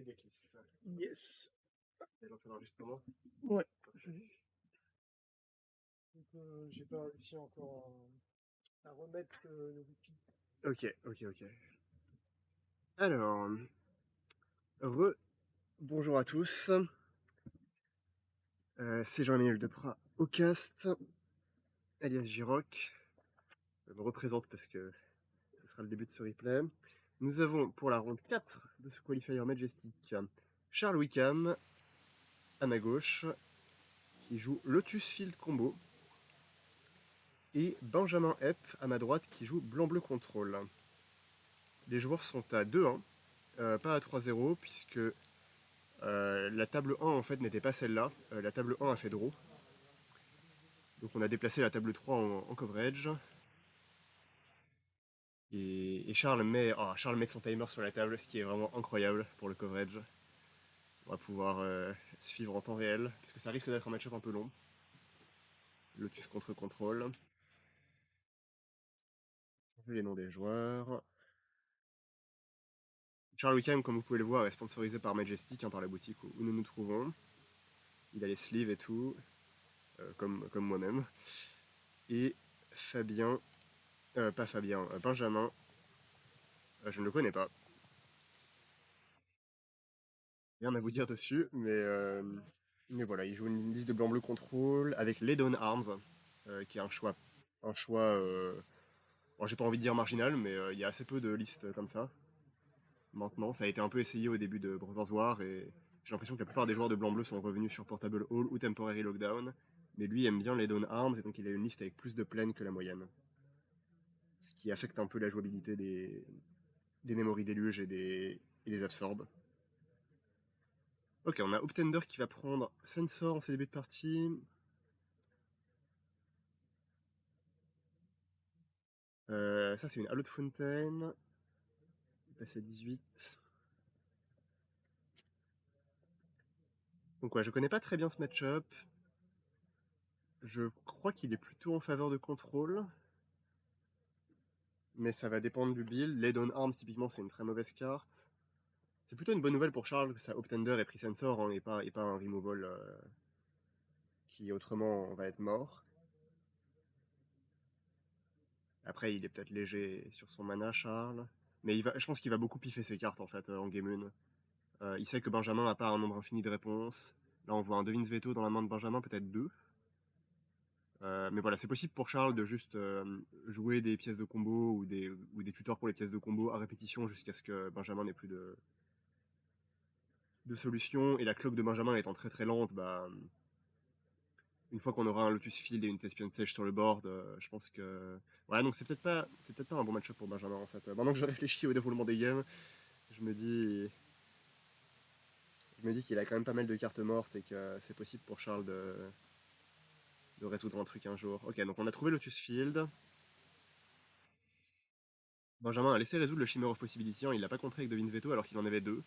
des decklists. Yes. Et lancer l'enregistrement. Ouais. Donc, j'ai pas réussi encore à remettre le wiki. Ok. Alors, bonjour à tous. C'est Jean-Emmanuel Deprat au cast, alias Giroc. Je me représente parce que ce sera le début de ce replay. Nous avons pour la ronde 4 de ce qualifier Majestic Charles Wickham à ma gauche qui joue Lotus Field Combo et Benjamin Epp à ma droite qui joue Blanc-Bleu Control. Les joueurs sont à 2-1, pas à 3-0 puisque la table 1 en fait n'était pas celle-là. La table 1 a fait draw. Donc on a déplacé la table 3 en coverage. Et Charles met son timer sur la table, ce qui est vraiment incroyable pour le coverage. On va pouvoir suivre en temps réel, puisque ça risque d'être un match-up un peu long. Lotus contre contrôle. Vu les noms des joueurs. Charles Wickham, comme vous pouvez le voir, est sponsorisé par Majestic, par la boutique où nous nous trouvons. Il a les sleeves et tout, comme moi-même. Et Benjamin, je ne le connais pas. Rien à vous dire dessus, mais voilà, il joue une liste de blanc-bleu contrôle avec Ledon Arms, qui est un choix, bon, j'ai pas envie de dire marginal, mais il y a assez peu de listes comme ça. Maintenant, ça a été un peu essayé au début de Brothers War, et j'ai l'impression que la plupart des joueurs de blanc-bleu sont revenus sur Portable Hall ou Temporary Lockdown, mais lui aime bien Ledon Arms, et donc il a une liste avec plus de plaines que la moyenne. Ce qui affecte un peu la jouabilité des mémories déluge et des absorbes. Ok, on a Optender qui va prendre Sensor en ses débuts de partie. Ça, c'est une Hallowed Fountain. Il passe à 18. Donc, ouais, je connais pas très bien ce match-up. Je crois qu'il est plutôt en faveur de contrôle. Mais ça va dépendre du build. Lead on Arms, typiquement, c'est une très mauvaise carte. C'est plutôt une bonne nouvelle pour Charles que sa Optender ait pris Sensor hein, et pas un removal qui autrement va être mort. Après, il est peut-être léger sur son mana, Charles. Mais je pense qu'il va beaucoup piffer ses cartes en fait en Game 1. Il sait que Benjamin n'a pas un nombre infini de réponses. Là, on voit un Devin's Veto dans la main de Benjamin, peut-être 2. Mais voilà, c'est possible pour Charles de juste jouer des pièces de combo ou des tutors pour les pièces de combo à répétition jusqu'à ce que Benjamin n'ait plus de solution. Et la cloque de Benjamin étant très très lente, bah, une fois qu'on aura un Lotus Field et une Thespian Sage sur le board, je pense que... Ouais, donc c'est peut-être pas un bon match-up pour Benjamin en fait. Maintenant que je réfléchis au déroulement des games, je me dis... Je me dis qu'il a quand même pas mal de cartes mortes et que c'est possible pour Charles de résoudre un truc un jour. Ok, donc on a trouvé Lotus Field. Benjamin a laissé résoudre le Shimmer of Possibility, hein, il l'a pas contré avec Devin's Veto alors qu'il en avait 2.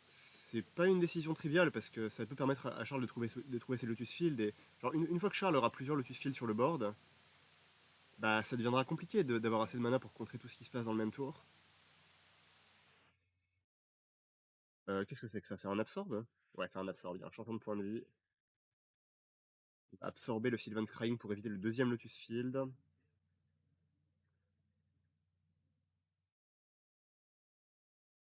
C'est pas une décision triviale parce que ça peut permettre à Charles de trouver ses Lotus Field. Et genre une fois que Charles aura plusieurs Lotus Field sur le board, bah ça deviendra compliqué d'avoir assez de mana pour contrer tout ce qui se passe dans le même tour. Qu'est-ce que c'est que ça? C'est un absorbe? Ouais, c'est un absorbe, il y a un champion de point de vie. Il va absorber le Sylvan's Crying pour éviter le deuxième Lotus Field.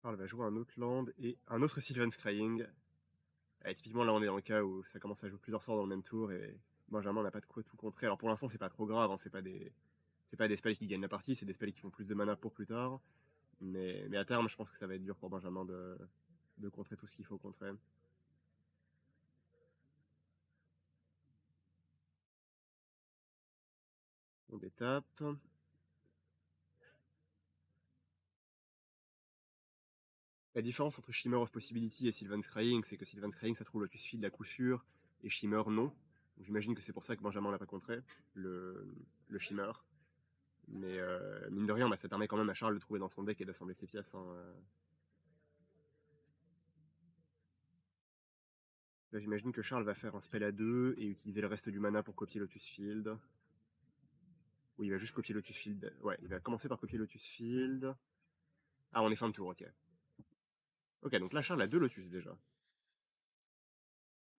Charles va jouer un autre land et un autre Sylvan's Crying. Et typiquement là on est dans le cas où ça commence à jouer plusieurs sorts dans le même tour et Benjamin n'a pas de quoi tout contrer. Alors pour l'instant c'est pas trop grave, hein, c'est pas des spells qui gagnent la partie, c'est des spells qui font plus de mana pour plus tard. Mais à terme je pense que ça va être dur pour Benjamin de contrer tout ce qu'il faut contrer. On détape. La différence entre Shimmer of Possibility et Sylvan's Crying, c'est que Sylvan's Crying ça trouve Lotus Field à coup sûr, et Shimmer non. J'imagine que c'est pour ça que Benjamin l'a pas contré, le Shimmer. Mais mine de rien, bah, ça permet quand même à Charles de trouver dans son deck et d'assembler ses pièces. Hein. Là, j'imagine que Charles va faire un spell à 2 et utiliser le reste du mana pour copier Lotus Field. Ou il va juste copier Lotus Field. Ouais, il va commencer par copier Lotus Field. Ah, on est fin de tour, ok. Ok, donc là, Charles a 2 Lotus déjà.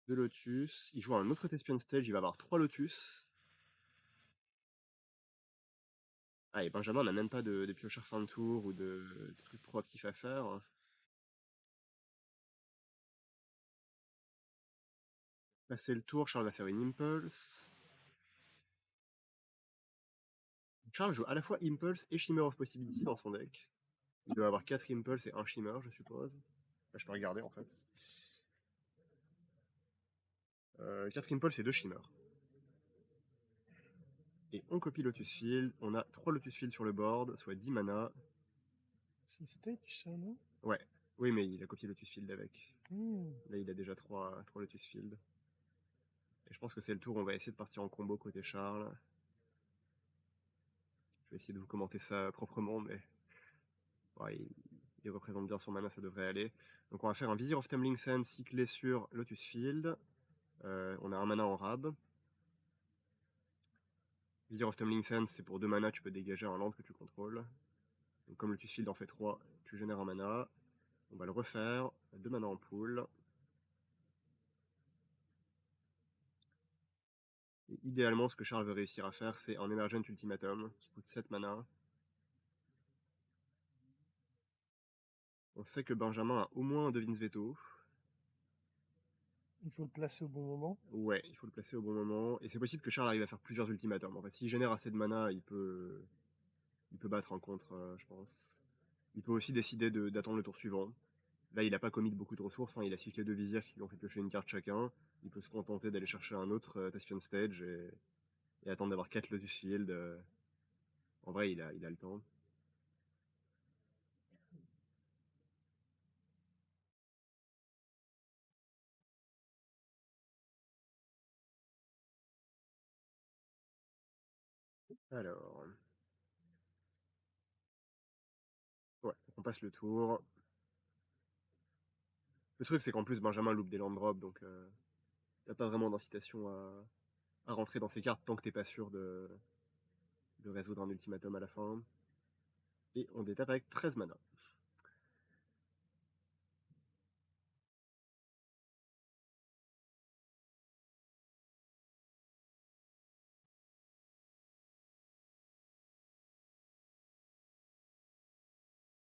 2 Lotus. Il joue un autre Thespian Stage, il va avoir 3 Lotus. Ah, et Benjamin n'a même pas de piocheur fin de tour ou de trucs proactifs à faire. Passer le tour, Charles va faire une Impulse. Charles joue à la fois Impulse et Shimmer of Possibility dans son deck. Il doit avoir 4 Impulse et 1 Shimmer, je suppose. Là, je peux regarder en fait. 4 Impulse et 2 Shimmer. Et on copie Lotus Field. On a 3 Lotus Field sur le board, soit 10 mana. C'est stage, ça, non? Ouais. Oui, mais il a copié Lotus Field avec. Hmm. Là, il a déjà 3 Lotus Field. Et je pense que c'est le tour où on va essayer de partir en combo côté Charles. Je vais essayer de vous commenter ça proprement, mais ouais, il représente bien son mana, ça devrait aller. Donc on va faire un Vizier of Tumbling Sands cyclé sur Lotus Field. On a un mana en rab. Vizier of Tumbling Sands, c'est pour 2 mana, tu peux dégager un land que tu contrôles. Donc comme Lotus Field en fait 3, tu génères un mana. On va le refaire, 2 mana en pool. Et idéalement, ce que Charles veut réussir à faire, c'est un Emergent Ultimatum qui coûte 7 mana. On sait que Benjamin a au moins un Devin's Veto. Il faut le placer au bon moment. Ouais, il faut le placer au bon moment. Et c'est possible que Charles arrive à faire plusieurs ultimatums. En fait, s'il génère assez de mana, il peut battre un contre, je pense. Il peut aussi décider d'attendre le tour suivant. Là, il n'a pas commis beaucoup de ressources. Hein. Il a cyclé 2 visières qui lui ont fait piocher une carte chacun. Il peut se contenter d'aller chercher un autre Thespian Stage et attendre d'avoir 4 Lotus Field. En vrai, il a le temps. Alors. Ouais, on passe le tour. Le truc, c'est qu'en plus, Benjamin loupe des land drops, donc t'as pas vraiment d'incitation à rentrer dans ces cartes tant que t'es pas sûr de résoudre un ultimatum à la fin. Et on détape avec 13 mana.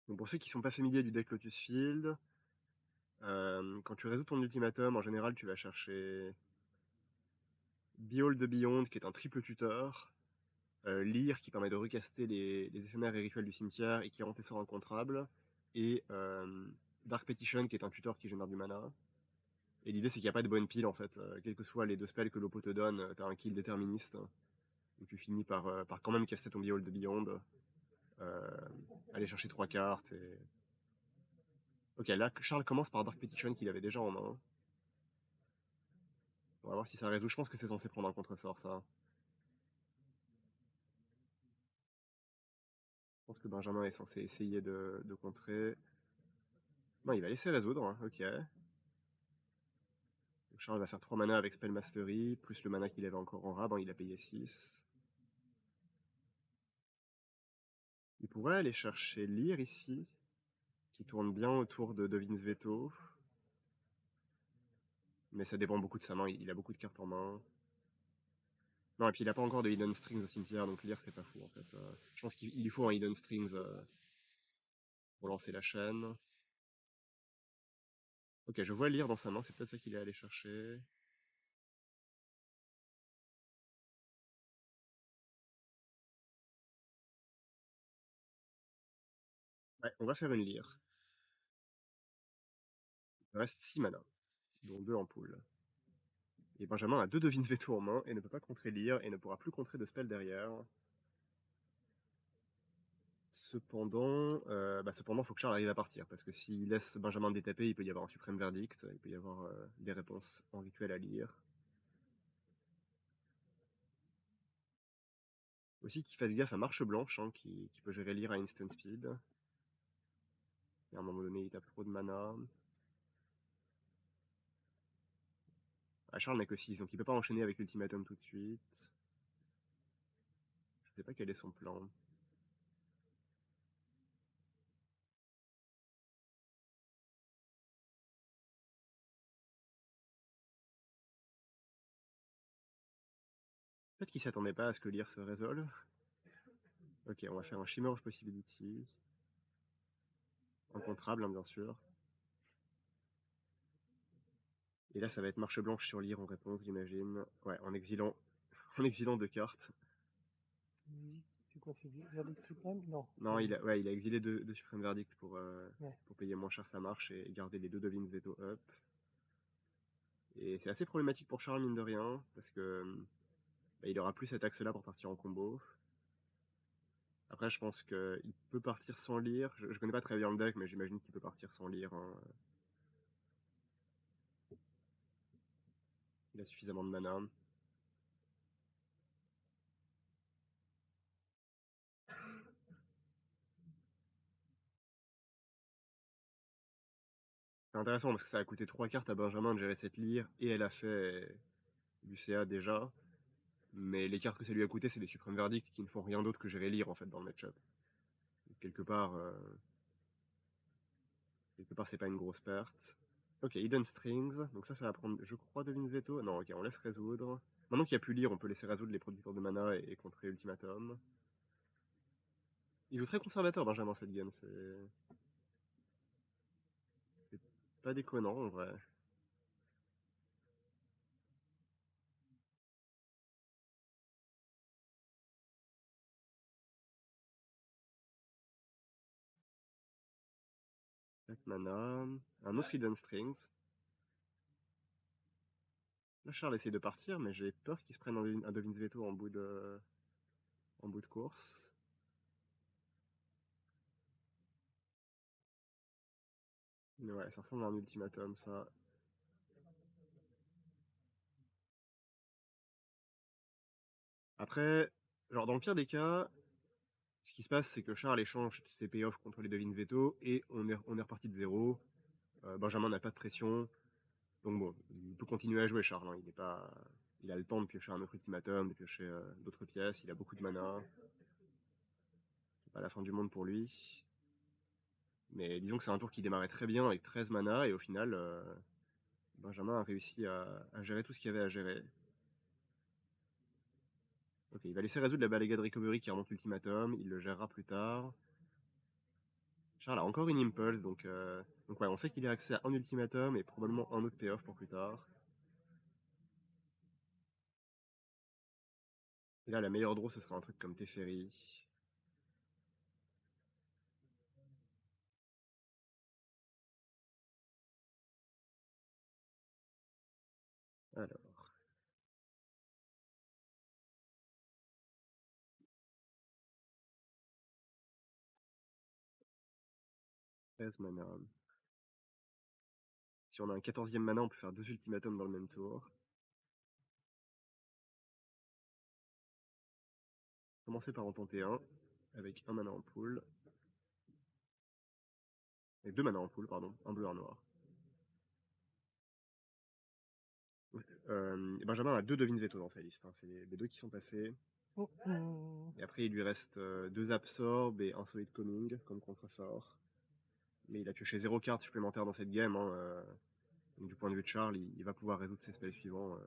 Donc pour ceux qui sont pas familiers du deck Lotus Field, quand tu résous ton ultimatum, en général, tu vas chercher Behold the Beyond, qui est un triple tuteur, Lyre, qui permet de recaster les éphémères et rituels du cimetière et qui rend tes sorts incontrables, et Dark Petition, qui est un tuteur qui génère du mana. Et l'idée, c'est qu'il n'y a pas de bonne pile, en fait. Quels que soient les 2 spells que l'oppo te donne, t'as un kill déterministe, où tu finis par quand même caster ton Behold the Beyond, aller chercher 3 cartes, et... Ok, là, Charles commence par Dark Petition qu'il avait déjà en main. On va voir si ça résout. Je pense que c'est censé prendre un contre-sort, ça. Je pense que Benjamin est censé essayer de contrer. Non, il va laisser résoudre, hein. Ok. Donc Charles va faire 3 mana avec Spell Mastery, plus le mana qu'il avait encore en rab, hein, il a payé 6. Il pourrait aller chercher Lyre ici, qui tourne bien autour de Devin's Veto. Mais ça dépend beaucoup de sa main, il a beaucoup de cartes en main. Non, et puis il a pas encore de Hidden Strings au cimetière, donc Lyre c'est pas fou en fait. Je pense qu'il lui faut un Hidden Strings pour lancer la chaîne. Ok, je vois Lyre dans sa main, c'est peut-être ça qu'il est allé chercher. Ouais, on va faire une Lyre. Il reste 6 mana, dont 2 en pool. Et Benjamin a 2 Devin's Veto en main et ne peut pas contrer Lyre et ne pourra plus contrer de spell derrière. Cependant, faut que Charles arrive à partir, parce que s'il laisse Benjamin détaper, il peut y avoir un suprême verdict, il peut y avoir des réponses en rituel à lire. Aussi qu'il fasse gaffe à Marche Blanche, hein, qui peut gérer lire à instant speed. Et à un moment donné, il tape trop de mana. Ah, Charles n'a que 6, donc il peut pas enchaîner avec l'ultimatum tout de suite. Je sais pas quel est son plan. Peut-être qu'il s'attendait pas à ce que Lear se résolve. Ok, on va faire un Shimmer of Possibility. Incontrable, hein, bien sûr. Et là, ça va être marche blanche sur Lear en réponse, j'imagine. Ouais, en exilant, en exilant 2 cartes. Oui, c'est quoi, c'est Verdict Suprême? Non. Non, il a exilé 2 Supreme Verdict Ouais. pour payer moins cher sa marche et garder les 2 Dovin Veto up. Et c'est assez problématique pour Charles, mine de rien, parce que bah, il aura plus cet axe-là pour partir en combo. Après, je pense qu'il peut partir sans lire. Je connais pas très bien le deck, mais j'imagine qu'il peut partir sans lire, hein. Il a suffisamment de mana. C'est intéressant parce que ça a coûté 3 cartes à Benjamin de gérer cette lire et elle a fait du CA déjà. Mais les cartes que ça lui a coûté, c'est des Supreme Verdict qui ne font rien d'autre que gérer lire en fait dans le match-up. Quelque part, c'est pas une grosse perte. Ok, Hidden Strings. Donc ça va prendre, je crois, Devin Veto. Non, ok, on laisse résoudre. Maintenant qu'il n'y a plus lire, on peut laisser résoudre les producteurs de mana et contrer Ultimatum. Il joue très conservateur, Benjamin, cette game. C'est pas déconnant en vrai. Black mana. Un autre Hidden Strings. Là, Charles essaie de partir, mais j'ai peur qu'il se prenne un Devin Veto en bout de course. Mais ouais, ça ressemble à un ultimatum, ça. Après, genre, dans le pire des cas, ce qui se passe, c'est que Charles échange ses payoffs contre les Devin Veto et on est reparti de zéro. Benjamin n'a pas de pression. Donc bon, il peut continuer à jouer, Charles, hein. Il a le temps de piocher un autre ultimatum, de piocher d'autres pièces. Il a beaucoup de mana. C'est pas la fin du monde pour lui. Mais disons que c'est un tour qui démarrait très bien avec 13 mana et au final, Benjamin a réussi à gérer tout ce qu'il y avait à gérer. Ok, il va laisser résoudre la Balagade Recovery qui remonte l'ultimatum, il le gérera plus tard. Charles a encore une Impulse, donc ouais, on sait qu'il a accès à un ultimatum et probablement un autre payoff pour plus tard. Et là, la meilleure draw, ce sera un truc comme Teferi. Alors, 13 mana. Si on a un 14e mana, on peut faire 2 ultimatums dans le même tour. Commencer par en tenter un, avec un mana en pool. Avec 2 mana en pool, pardon, un bleu, un noir. Benjamin a 2 Devin Veto dans sa liste, hein. C'est les 2 qui sont passés. Oh, oh. Et après, il lui reste 2 Absorb et un Solid Coming comme contre-sort. Mais il a pioché 0 carte supplémentaire dans cette game, hein. Donc du point de vue de Charles, il va pouvoir résoudre ses spells suivants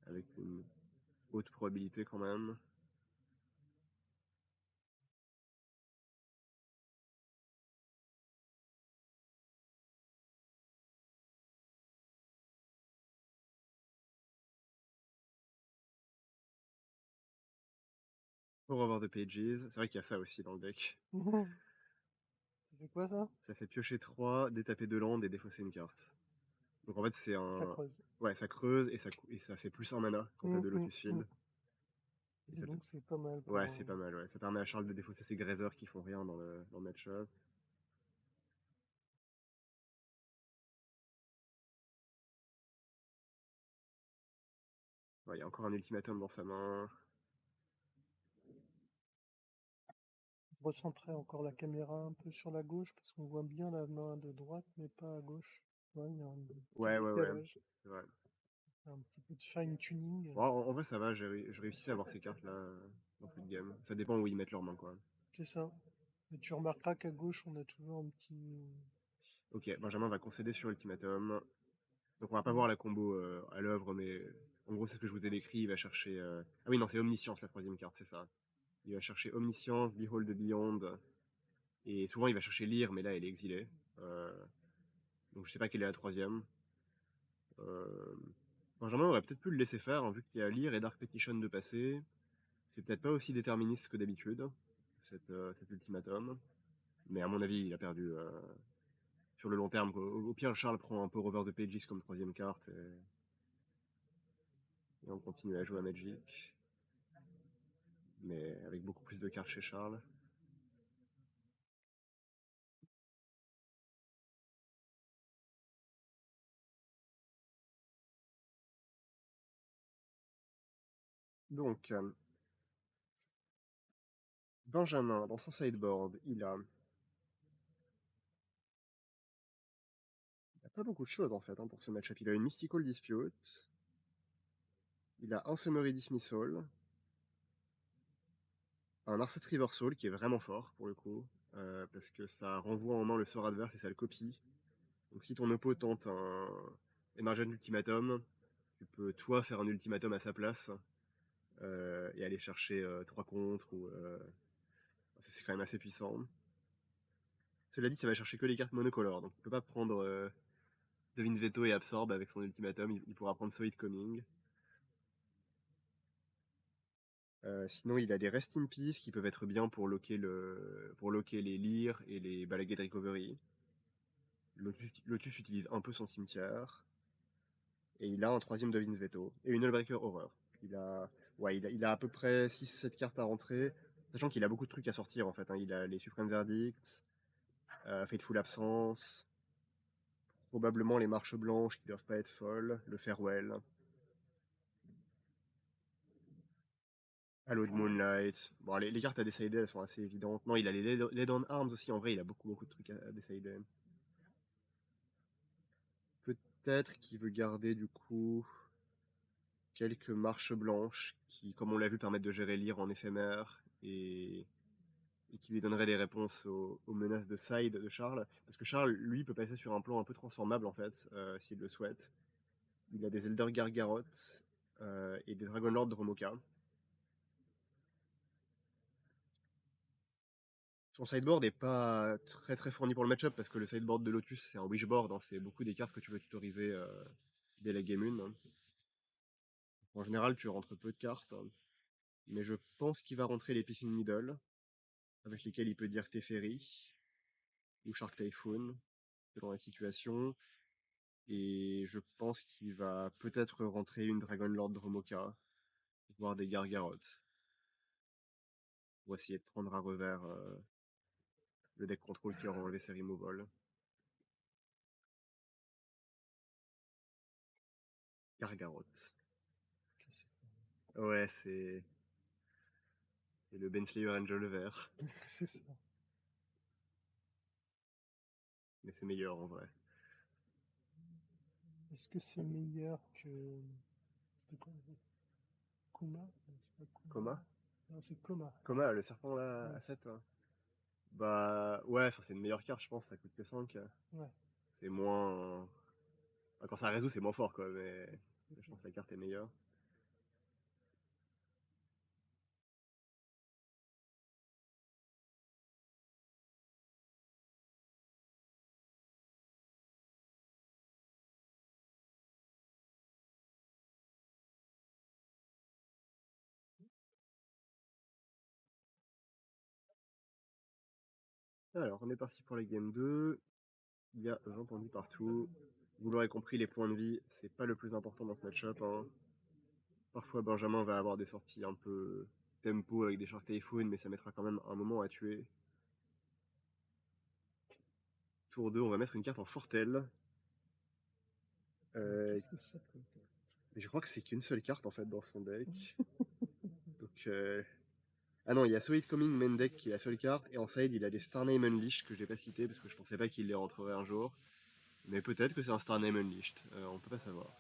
avec une haute probabilité quand même. Pour avoir de pages, c'est vrai qu'il y a ça aussi dans le deck. Ça fait quoi ça? Ça fait piocher 3, détaper 2 landes et défausser une carte. Donc en fait, c'est un. Ça creuse. Ouais, ça creuse et ça fait plus un mana quand t'as 2 Lotus Field. Et donc c'est pas mal. Ouais, c'est pas mal, ouais. Ça permet à Charles de défausser ses Grazers qui font rien dans le match-up. Ouais, il y a encore un ultimatum dans sa main. Recentrer encore la caméra un peu sur la gauche parce qu'on voit bien la main de droite mais pas à gauche. Ouais, il y a un petit Ouais, décalage, c'est vrai. un petit peu de fine tuning. Bon, en vrai, ça va, je réussissais à avoir ces cartes-là dans cette game. Ça dépend où ils mettent leurs mains, quoi. C'est ça. Et tu remarqueras qu'à gauche on a toujours un petit. Ok, Benjamin va concéder sur ultimatum. Donc on va pas voir la combo à l'œuvre, mais En gros, c'est ce que je vous ai décrit, il va chercher... Ah oui, non, c'est Omniscience, la troisième carte, c'est ça. Il va chercher Omniscience, Behold the Beyond, et souvent il va chercher Lire, mais là, elle est exilée. Donc je sais pas quelle est la troisième. Euh, Benjamin aurait peut-être pu le laisser faire, hein, vu qu'il y a Lire et Dark Petition de passer. C'est peut-être pas aussi déterministe que d'habitude, cet ultimatum. Mais à mon avis, il a perdu sur le long terme, quoi. Au pire, Charles prend un peu Over the Pages comme troisième carte et on continue à jouer à Magic. Mais avec beaucoup plus de cartes chez Charles. Donc, Benjamin, dans son sideboard, il a pas beaucoup de choses en fait, hein, pour ce match-up. Il a une Mystical Dispute, il a un Summary Dismissal, un Arset Reversal qui est vraiment fort pour le coup, parce que ça renvoie en main le sort adverse et ça le copie. Donc si ton oppo tente un Emergent Ultimatum, tu peux toi faire un ultimatum à sa place et aller chercher 3 contre, ou c'est quand même assez puissant. Cela dit, ça va chercher que les cartes monocolores, donc il peut pas prendre Devin's Veto et Absorb avec son ultimatum, il pourra prendre Solid Coming. Sinon, il a des Rest in Peace qui peuvent être bien pour locker les Lyres et les Balagate Recovery. Lotus utilise un peu son cimetière. Et il a un troisième Devin's Veto. Et une Hullbreaker Horror. Il a à peu près 6-7 cartes à rentrer. Sachant qu'il a beaucoup de trucs à sortir en fait, hein. Il a les Supreme Verdicts, Fateful Absence, probablement les Marches Blanches qui doivent pas être folles, le Farewell, Hallowed Moonlight. Bon, les cartes à décider, elles sont assez évidentes. Non, il a les Led on Arms aussi. En vrai, il a beaucoup de trucs à décider. Peut-être qu'il veut garder du coup quelques marches blanches qui, comme on l'a vu, permettent de gérer l'ire en éphémère et qui lui donnerait des réponses aux menaces de side de Charles. Parce que Charles, lui, peut passer sur un plan un peu transformable en fait, s'il le souhaite. Il a des Elder Gargarot et des Dragonlord de Romoka. Son sideboard est pas très fourni pour le match-up parce que le sideboard de Lotus c'est un wishboard, hein, c'est beaucoup des cartes que tu veux tutoriser dès la game 1. En général, tu rentres peu de cartes, hein, mais je pense qu'il va rentrer les Pissing Needle, avec lesquels il peut dire Teferi ou Shark Typhoon, selon la situation. Et je pense qu'il va peut-être rentrer une Dragonlord Dromoka, voire des Gargarot, pour essayer de prendre à revers le deck control qui aura enlevé ses removals. Gargarot. Ouais, c'est le Benslayer Angel vert, C'est ça. mais c'est meilleur en vrai. Est-ce que c'est meilleur que. C'était quoi? Kuma? Non, c'est pas Kuma. Coma Non, c'est Koma. Coma, le serpent là, Ouais. à 7, hein. Bah ouais, c'est une meilleure carte, je pense, ça coûte que 5. Ouais. C'est moins... Enfin, quand ça résout, c'est moins fort, quoi, mais je pense que la carte est meilleure. Alors, on est parti pour la game 2. Il y a, j'ai entendu partout, vous l'aurez compris, les points de vie, c'est pas le plus important dans ce match-up, hein. Parfois, Benjamin va avoir des sorties un peu tempo avec des Shark Typhoon, mais ça mettra quand même un moment à tuer. Tour 2, on va mettre une carte en Fortel. Qu'est-ce que c'est comme carte? Mais je crois que c'est qu'une seule carte en fait dans son deck. Donc, ah non, il y a Solid Coming main deck qui est la seule carte, et en side il a des Starname Unleashed que je n'ai pas cité parce que je pensais pas qu'il les rentrerait un jour. Mais peut-être que c'est un Starname Unleashed, on peut pas savoir.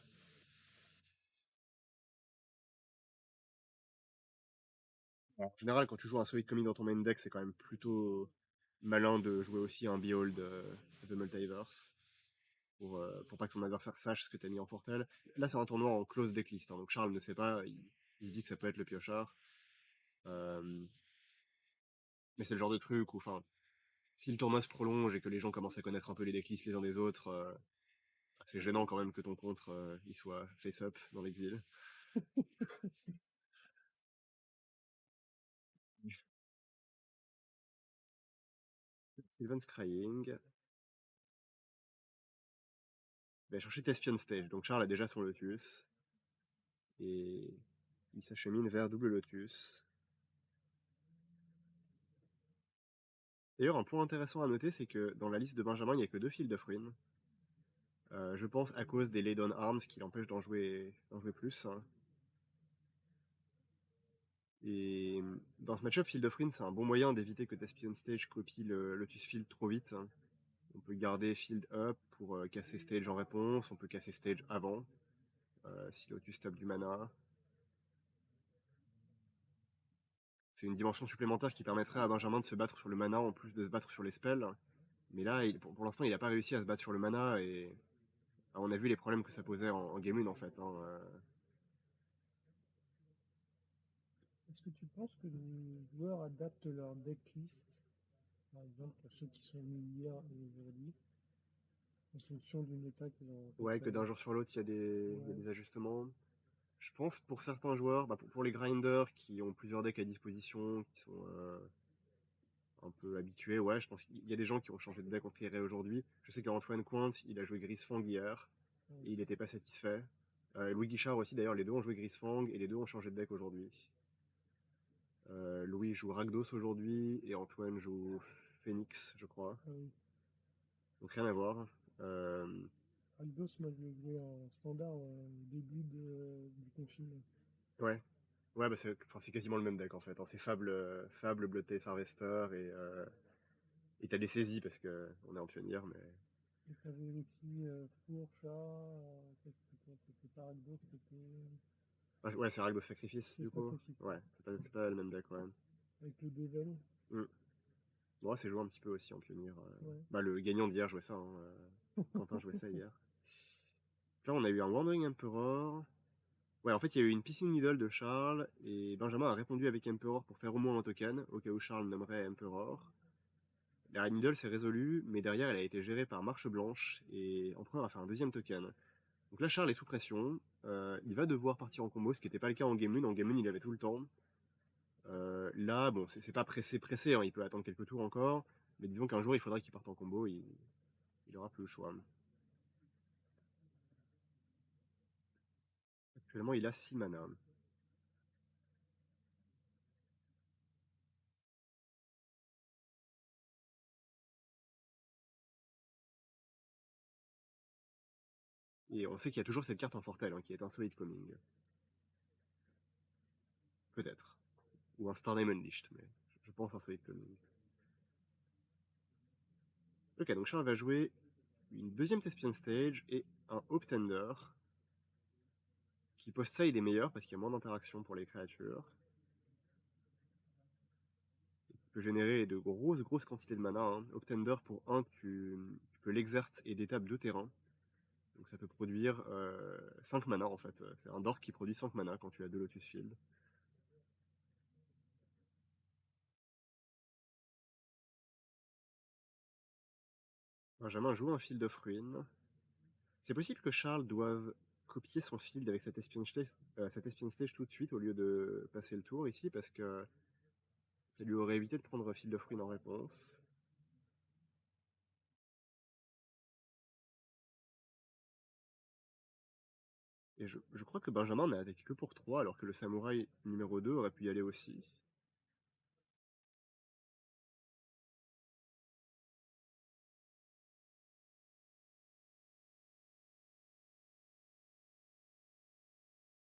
En général, quand tu joues un Solid Coming dans ton main deck, c'est quand même plutôt malin de jouer aussi un Behold The Multiverse. pour pas que ton adversaire sache ce que t'as mis en fortel. Là, c'est un tournoi en close decklist, hein, donc Charles ne sait pas, il se dit que ça peut être le piochard. Euh, mais c'est le genre de truc où, enfin, si le tournoi se prolonge et que les gens commencent à connaître un peu les decklists les uns des autres, c'est gênant quand même que ton contre il soit face-up dans l'exil. Steven's Crying. Il va chercher Thespian Stage, donc Charles a déjà son Lotus. Et il s'achemine vers double Lotus. D'ailleurs, un point intéressant à noter, c'est que dans la liste de Benjamin, il n'y a que 2 Field of Ruin. Je pense à cause des Lay Down Arms qui l'empêchent d'en jouer plus, hein. Et dans ce match-up, Field of Ruin, c'est un bon moyen d'éviter que Thespian Stage copie le Lotus Field trop vite, hein. On peut garder Field Up pour casser Stage en réponse, on peut casser Stage avant, si Lotus tape du mana. C'est une dimension supplémentaire qui permettrait à Benjamin de se battre sur le mana en plus de se battre sur les spells. Mais là, pour l'instant, il n'a pas réussi à se battre sur le mana et on a vu les problèmes que ça posait en Game 1 en fait, hein. Est-ce que tu penses que les joueurs adaptent leur decklist, par exemple pour ceux qui sont venus hier et aujourd'hui, en fonction du méta qu'ils ont Ouais, rencontré que d'un avant? jour sur l'autre, il y a Ouais. des ajustements. Je pense pour certains joueurs, pour les grinders qui ont plusieurs decks à disposition, qui sont un peu habitués, ouais, je pense qu'il y a des gens qui ont changé de deck en TR aujourd'hui. Je sais qu'Antoine Quint, il a joué Grisfang hier, Ouais. et il n'était pas satisfait. Louis Guichard aussi, d'ailleurs, les deux ont joué Grisfang, et les deux ont changé de deck aujourd'hui. Louis joue Rakdos aujourd'hui, et Antoine joue Phoenix, je crois. Ah oui. Donc rien à voir. Euh, Aldos, moi je l'ai joué en standard au début du confinement. ouais. Ouais, bah c'est quasiment le même deck en fait, hein. C'est Fable, Bloodtail Harvester et t'as des saisies parce que on est en pionnière, mais. Et t'avais aussi Four, Chat, c'était pas Aldos, c'était Ah, ouais, c'est Rakdos Sacrifice le du coup. sacrifice, Ouais, c'est pas le même deck, ouais. avec le Devil. Mm. Bon, c'est joué un petit peu aussi en pionnière. Ouais. Bah, le gagnant d'hier jouait ça, hein. Quentin jouait ça hier. Là, on a eu un Wandering Emperor. Ouais, en fait, il y a eu une Piscine Needle de Charles et Benjamin a répondu avec Emperor pour faire au moins un token, au cas où Charles nommerait Emperor. La Needle s'est résolue, mais derrière elle a été gérée par Marche Blanche et Empereur a fait un deuxième token. Donc là, Charles est sous pression. Il va devoir partir en combo, ce qui n'était pas le cas en Game 1. En Game 1, il avait tout le temps. Là, bon, c'est pas pressé, hein, il peut attendre quelques tours encore. Mais disons qu'un jour, il faudra qu'il parte en combo, il aura plus le choix. Actuellement, il a 6 mana. Et on sait qu'il y a toujours cette carte en Fortel, hein, qui est un Solid Coming. Peut-être. Ou un Star Diamond Unleashed, mais je pense un Solid Coming. Ok, donc Charles va jouer une deuxième Thespian Stage et un Hope Tender, qui post-side est meilleur parce qu'il y a moins d'interaction pour les créatures. Il peut générer de grosses quantités de mana, hein. Hope Tender, pour 1, tu peux l'exert et détape 2 terrains. Donc ça peut produire 5 mana en fait. C'est un dork qui produit 5 mana quand tu as 2 Lotus Field. Benjamin joue un Field of Ruin. C'est possible que Charles doive copier son field avec cette Espion Stage tout de suite au lieu de passer le tour ici parce que ça lui aurait évité de prendre Field of Ruin en réponse. Et je crois que Benjamin n'a attaqué que pour 3 alors que le samouraï numéro 2 aurait pu y aller aussi.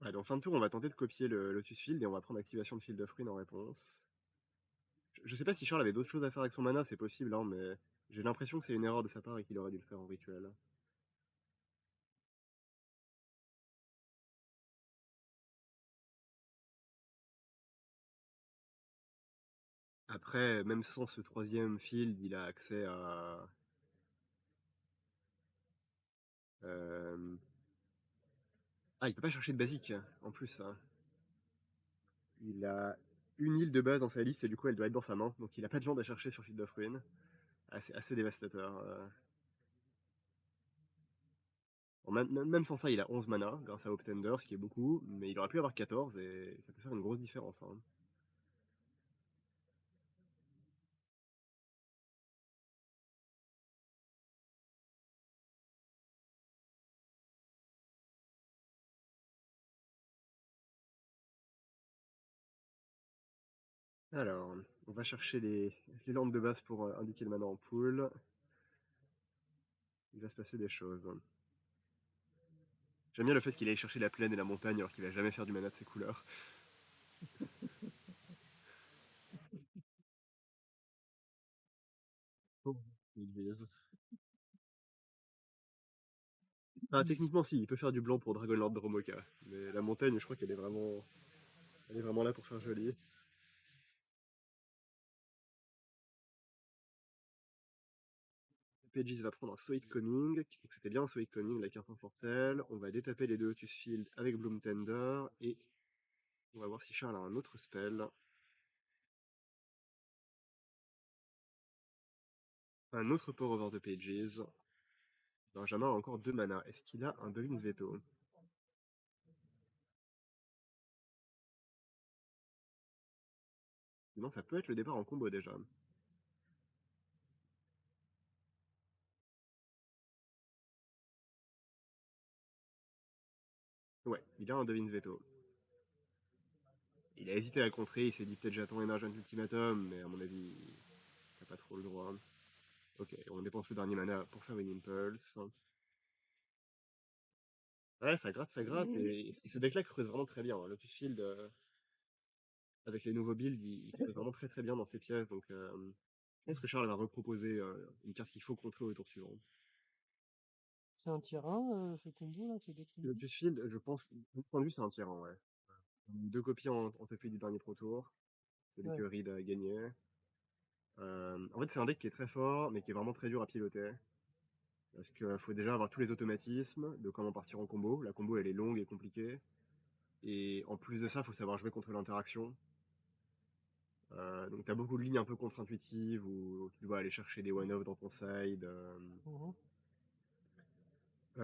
Ouais, donc fin de tour, on va tenter de copier le Lotus Field et on va prendre activation de Field of Ruin en réponse. Je sais pas si Charles avait d'autres choses à faire avec son mana, c'est possible, hein, mais j'ai l'impression que c'est une erreur de sa part et qu'il aurait dû le faire en rituel. Après, même sans ce troisième field, il a accès Ah, il peut pas chercher de basique, en plus, hein. Il a une île de base dans sa liste et du coup elle doit être dans sa main, donc il a pas de land à chercher sur Field of Ruin. Ah, c'est assez dévastateur. Bon, même sans ça, il a 11 mana grâce à Optender, ce qui est beaucoup, mais il aurait pu avoir 14 et ça peut faire une grosse différence, hein. Alors, on va chercher les landes de base pour indiquer le mana en pool. Il va se passer des choses. J'aime bien le fait qu'il aille chercher la plaine et la montagne alors qu'il va jamais faire du mana de ses couleurs. Oh, il vise. Ah, techniquement, si, il peut faire du blanc pour Dragonlord Dromoka. Mais la montagne, je crois qu'elle elle est vraiment là pour faire joli. Pages va prendre un Soid Coming, donc c'était bien un Soid Coming, la carte Portel. On va détaper les deux Lotus Field avec Bloom Tender, et on va voir si Charles a un autre spell. Un autre Pour Over the Pages. Benjamin a encore 2 mana. Est-ce qu'il a un Devil's Veto? Non, ça peut être le départ en combo déjà. Ouais, il a un Devil's Veto. Il a hésité à contrer, il s'est dit peut-être j'attends Emergent Ultimatum, mais à mon avis, il n'a pas trop le droit. Ok, on dépense le dernier mana pour faire une Impulse. Ouais, ça gratte, et ce deck-là creuse vraiment très bien, hein. Lotus Field, avec les nouveaux builds, il creuse vraiment très très bien dans ses pièces, donc je pense que Charles va reproposer une carte qu'il faut contrer au tour suivant. C'est un tyran, ce combo là, ces deux combos? Lotus Field, je pense, de mon point de vue, c'est un tyran, ouais. On a eu 2 copies en TP du dernier Pro Tour, celui Ouais. que Reed a gagné. En fait, c'est un deck qui est très fort, mais qui est vraiment très dur à piloter. Parce qu'il faut déjà avoir tous les automatismes de comment partir en combo. La combo, elle est longue et compliquée. Et en plus de ça, il faut savoir jouer contre l'interaction. Donc, tu as beaucoup de lignes un peu contre-intuitives où tu dois aller chercher des one-off dans ton side. Mhm.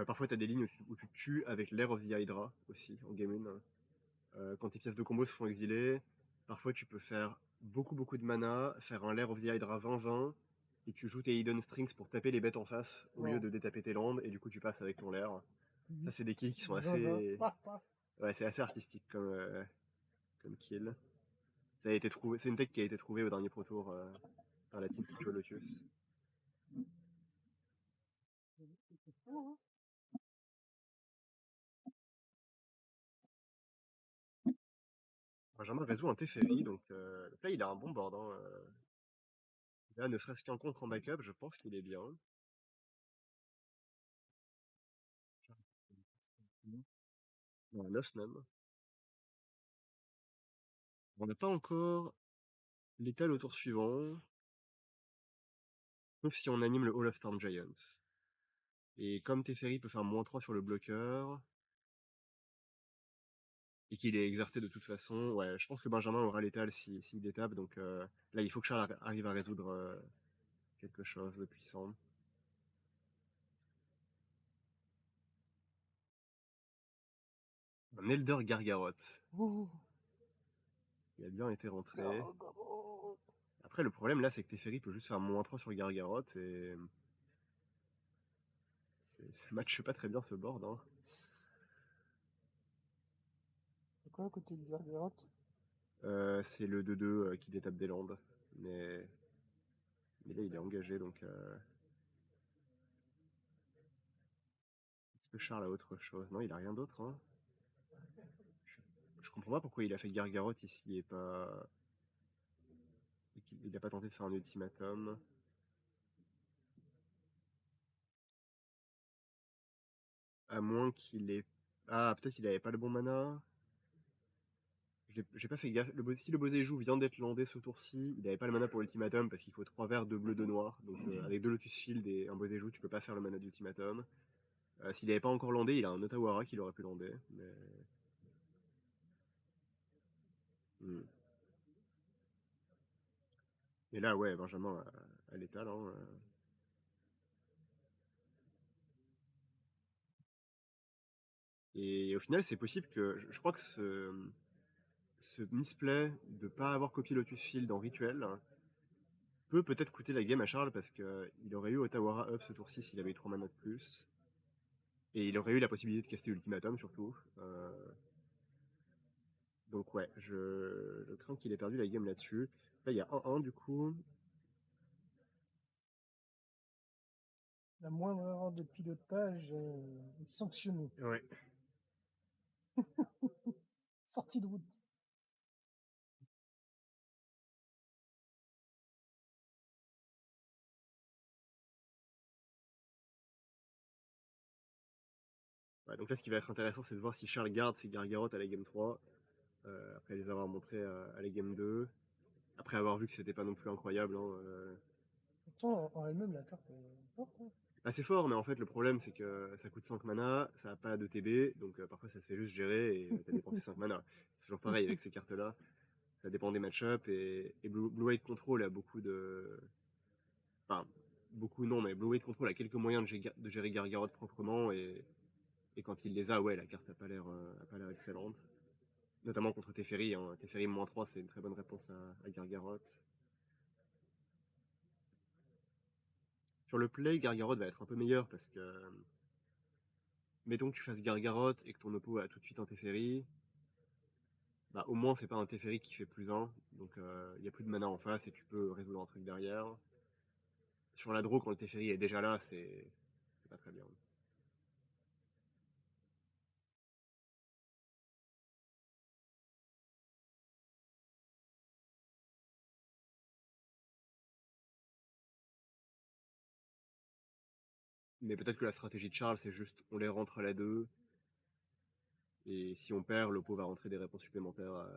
Parfois, tu as des lignes où tu tues avec l'Air of the Hydra aussi, en game 1. Quand tes pièces de combo se font exiler, parfois tu peux faire beaucoup de mana, faire un Lair of the Hydra 20-20, et tu joues tes Hidden Strings pour taper les bêtes en face au lieu Wow. de détaper tes landes, et du coup tu passes avec ton Lair. Ça, c'est des kills qui sont 20-20. assez. Paf, paf. Ouais, c'est assez artistique comme kill. Ça a été trouvé. C'est une tech qui a été trouvée au dernier Pro Tour par la team qui joue Lotus. C'est fort, hein. Benjamin résout un Teferi, donc là il a un bon board, hein. Là, ne serait-ce qu'un contre en backup, je pense qu'il est bien. Non, 9 même. On n'a pas encore l'étal au tour suivant, sauf si on anime le Hall of Storm Giants. Et comme Teferi peut faire -3 sur le bloqueur, et qu'il est exerté de toute façon, ouais, je pense que Benjamin aura l'étal s'il détape, donc là il faut que Charles arrive à résoudre quelque chose de puissant. Un Elder Gargaroth, Ouh. qui a bien été rentré. Gargamel. Après, le problème là, c'est que Teferi peut juste faire -3 sur le Gargaroth, et ça matche pas très bien ce board, hein. C'est quoi à côté de Gargamel? C'est le 2-2 qui détape des landes, mais là il est engagé, donc est-ce que Charles a autre chose? Non, il a rien d'autre, hein. Je comprends pas pourquoi il a fait Gargaroth ici et pas. Et qu'il a pas tenté de faire un ultimatum. À moins qu'il ait. Ah, peut-être qu'il avait pas le bon mana. J'ai pas fait gaffe. Si le Bosé joue vient d'être landé ce tour-ci, il avait pas le mana pour l'ultimatum parce qu'il faut 3 verts, 2 bleus, 2 noirs. Donc avec 2 Lotus Field et un Bosé joue, tu peux pas faire le mana d'ultimatum. S'il avait pas encore landé, il a un Otawara qu'il aurait pu lander, mais mmh. Et là, ouais, Benjamin à l'étal, hein, et au final, c'est possible que je crois que ce misplay de pas avoir copié Lotus Field en rituel peut peut-être coûter la game à Charles parce qu'il aurait eu Otawara up ce tour-ci s'il avait eu 3 mana de plus. Et il aurait eu la possibilité de caster Ultimatum surtout. Donc ouais, je crains qu'il ait perdu la game là-dessus. Là, il y a 1-1 du coup. La moindre erreur de pilotage est sanctionnée. Ouais. Sortie de route. Ouais, donc là, ce qui va être intéressant, c'est de voir si Charles garde ses Gargaroth à la game 3, après les avoir montrés à la game 2, après avoir vu que c'était pas non plus incroyable. Hein, Pourtant, en elle-même, la carte est forte. Hein. assez fort, mais en fait, le problème, c'est que ça coûte 5 mana, ça a pas de TB, donc parfois ça se fait juste gérer et t'as dépensé 5 mana. C'est toujours pareil avec ces cartes-là. Ça dépend des match-ups et Blue White Control a beaucoup de. Enfin, beaucoup non, mais Blue White Control a quelques moyens de gérer Gargaroth proprement et quand il les a, ouais, la carte a pas l'air excellente. Notamment contre Teferi. Hein. Teferi -3, c'est une très bonne réponse à Gargaroth. Sur le play, Gargaroth va être un peu meilleur parce que. Mettons que tu fasses Gargaroth et que ton oppo a tout de suite un Teferi. Bah, au moins, c'est pas un Teferi qui fait +1. Donc, il y a plus de mana en face et tu peux résoudre un truc derrière. Sur la draw, quand le Teferi est déjà là, c'est pas très bien. Mais peut-être que la stratégie de Charles, c'est juste on les rentre à la 2, et si on perd, l'oppo va rentrer des réponses supplémentaires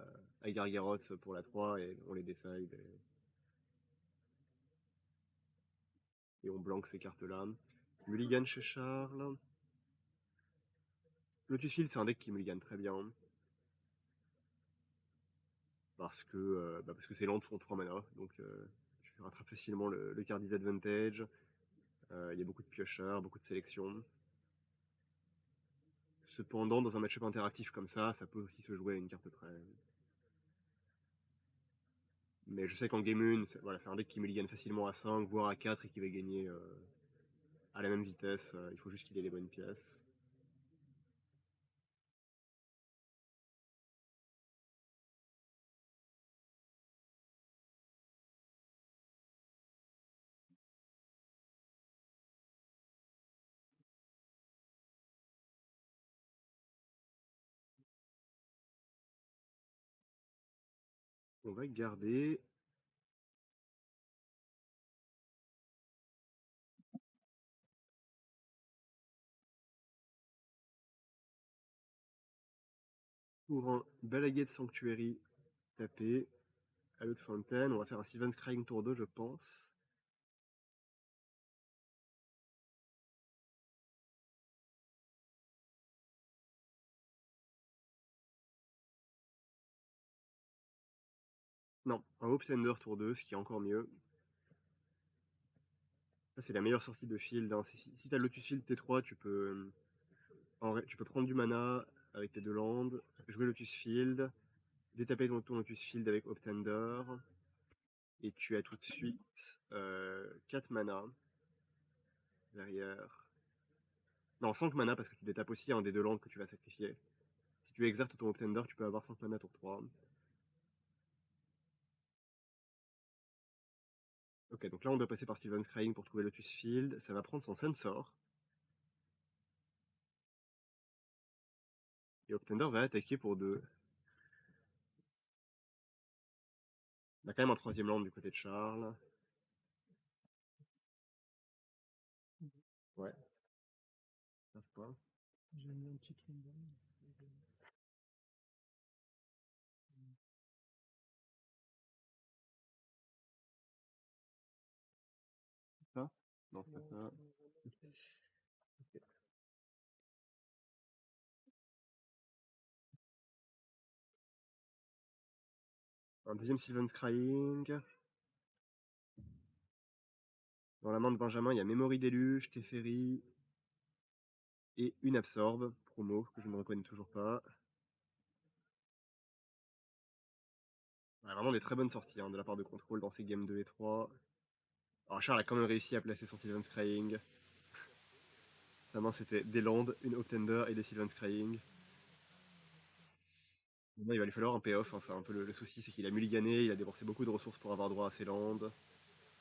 à Gargaroth pour la 3, et on les décide, et on blanque ces cartes-là. Mulligan chez Charles. Lotus Field, c'est un deck qui mulligan très bien, parce que ses landes font 3 mana, donc tu rattrapes facilement le card disadvantage. Il y a beaucoup de piocheurs, beaucoup de sélections. Cependant, dans un match-up interactif comme ça peut aussi se jouer à une carte près. Mais je sais qu'en Game 1, voilà, c'est un deck qui mulligan facilement à 5, voire à 4, et qui va gagner à la même vitesse. Il faut juste qu'il ait les bonnes pièces. On va garder. Pour un Balaguet de Sanctuary tapé à l'autre Fontaine, on va faire un Sylvan's Crying tour 2, je pense. Non, un Hope Tender tour 2, ce qui est encore mieux. Ça, c'est la meilleure sortie de field. Hein. Si t'as Lotus Field T3, tu peux prendre du mana avec tes 2 landes, jouer Lotus Field, détaper ton Lotus Field avec Hope Tender, et tu as tout de suite 4 mana derrière. Non, 5 mana parce que tu détapes aussi un des 2 landes que tu vas sacrifier. Si tu exerces ton Hope Tender, tu peux avoir 5 mana tour 3. Ok, donc là on doit passer par Sylvan's Crying pour trouver Lotus Field. Ça va prendre son Sensor. Et Optender va attaquer pour 2. On a quand même un 3ème land du côté de Charles. Ouais. Pas. J'ai mis un petit truc dedans. Ça. Non, c'est pas ça. Un deuxième Sylvan Scrying. Dans la main de Benjamin, il y a Memory Deluge, Teferi et une Absorbe, promo, que je ne reconnais toujours pas. Vraiment des très bonnes sorties de la part de Control dans ces games 2 et 3. Alors Charles a quand même réussi à placer son Sylvan Scrying. Sa main c'était des landes, une Optender et des Sylvan Scrying. Maintenant, il va lui falloir un payoff, c'est un peu le souci, c'est qu'il a mulligané, il a dépensé beaucoup de ressources pour avoir droit à ses landes.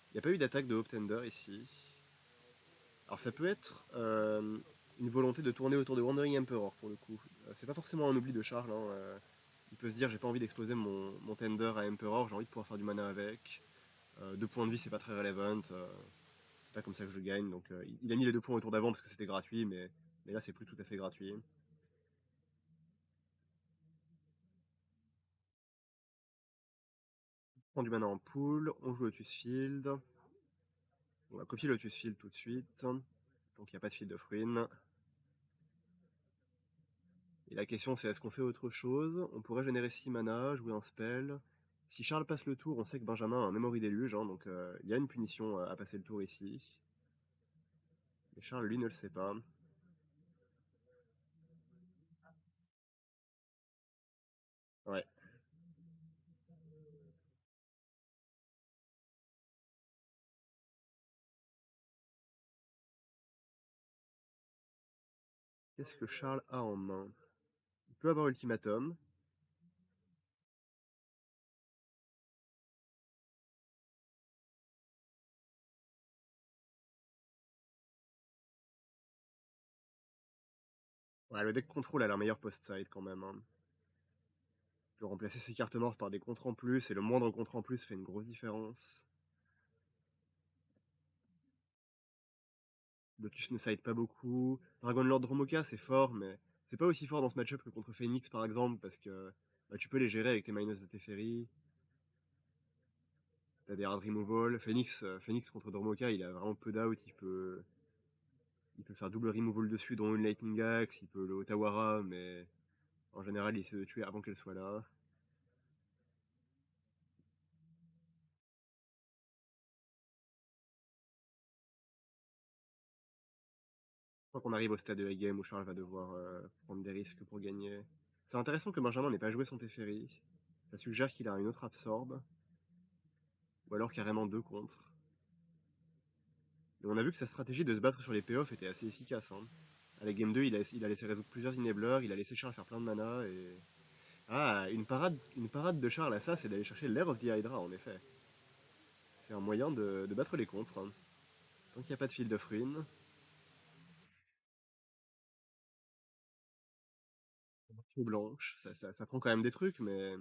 Il n'y a pas eu d'attaque de Optender ici. Alors ça peut être une volonté de tourner autour de Wandering Emperor pour le coup. C'est pas forcément un oubli de Charles. Il peut se dire j'ai pas envie d'exposer mon Tender à Emperor, j'ai envie de pouvoir faire du mana avec. 2 points de vie c'est pas très relevant. C'est pas comme ça que je gagne. Donc il a mis les 2 points autour d'avant parce que c'était gratuit, mais là c'est plus tout à fait gratuit. On prend du mana en pool, on joue Lotus Field. On va copier Lotus Field tout de suite. Donc il n'y a pas de Field of Ruin. Et la question c'est est-ce qu'on fait autre chose? On pourrait générer 6 mana, jouer un spell. Si Charles passe le tour, on sait que Benjamin a un Memory Déluge, donc il y a une punition à passer le tour ici. Mais Charles, lui, ne le sait pas. Ouais. Qu'est-ce que Charles a en main? Il peut avoir Ultimatum. Ouais, le deck contrôle a l'air meilleur post-side quand même. Il peut remplacer ses cartes mortes par des contres en plus, et le moindre contre en plus fait une grosse différence. Lotus ne side pas beaucoup. Dragon Lord Dromoka, c'est fort, mais c'est pas aussi fort dans ce match-up que contre Phoenix par exemple, parce que tu peux les gérer avec tes minus de Teferi. T'as des hard removal. Phoenix contre Dromoka, il a vraiment peu d'out. Il peut faire double removal dessus, dont une Lightning Axe. Il peut le Otawara, mais en général, il essaie de tuer avant qu'elle soit là. Je crois qu'on arrive au stade de la game où Charles va devoir prendre des risques pour gagner. C'est intéressant que Benjamin n'ait pas joué son Teferi. Ça suggère qu'il a une autre absorbe. Ou alors carrément 2 contre. Et on a vu que sa stratégie de se battre sur les payoffs était assez efficace. À la game 2, il a laissé résoudre plusieurs enablers, il a laissé Charles faire plein de mana et. Ah, une parade de Charles à ça, c'est d'aller chercher l'Air of the Hydra en effet. C'est un moyen de battre les contres. Tant qu'il n'y a pas de Field of Ruin. Ou blanche, ça prend quand même des trucs, mais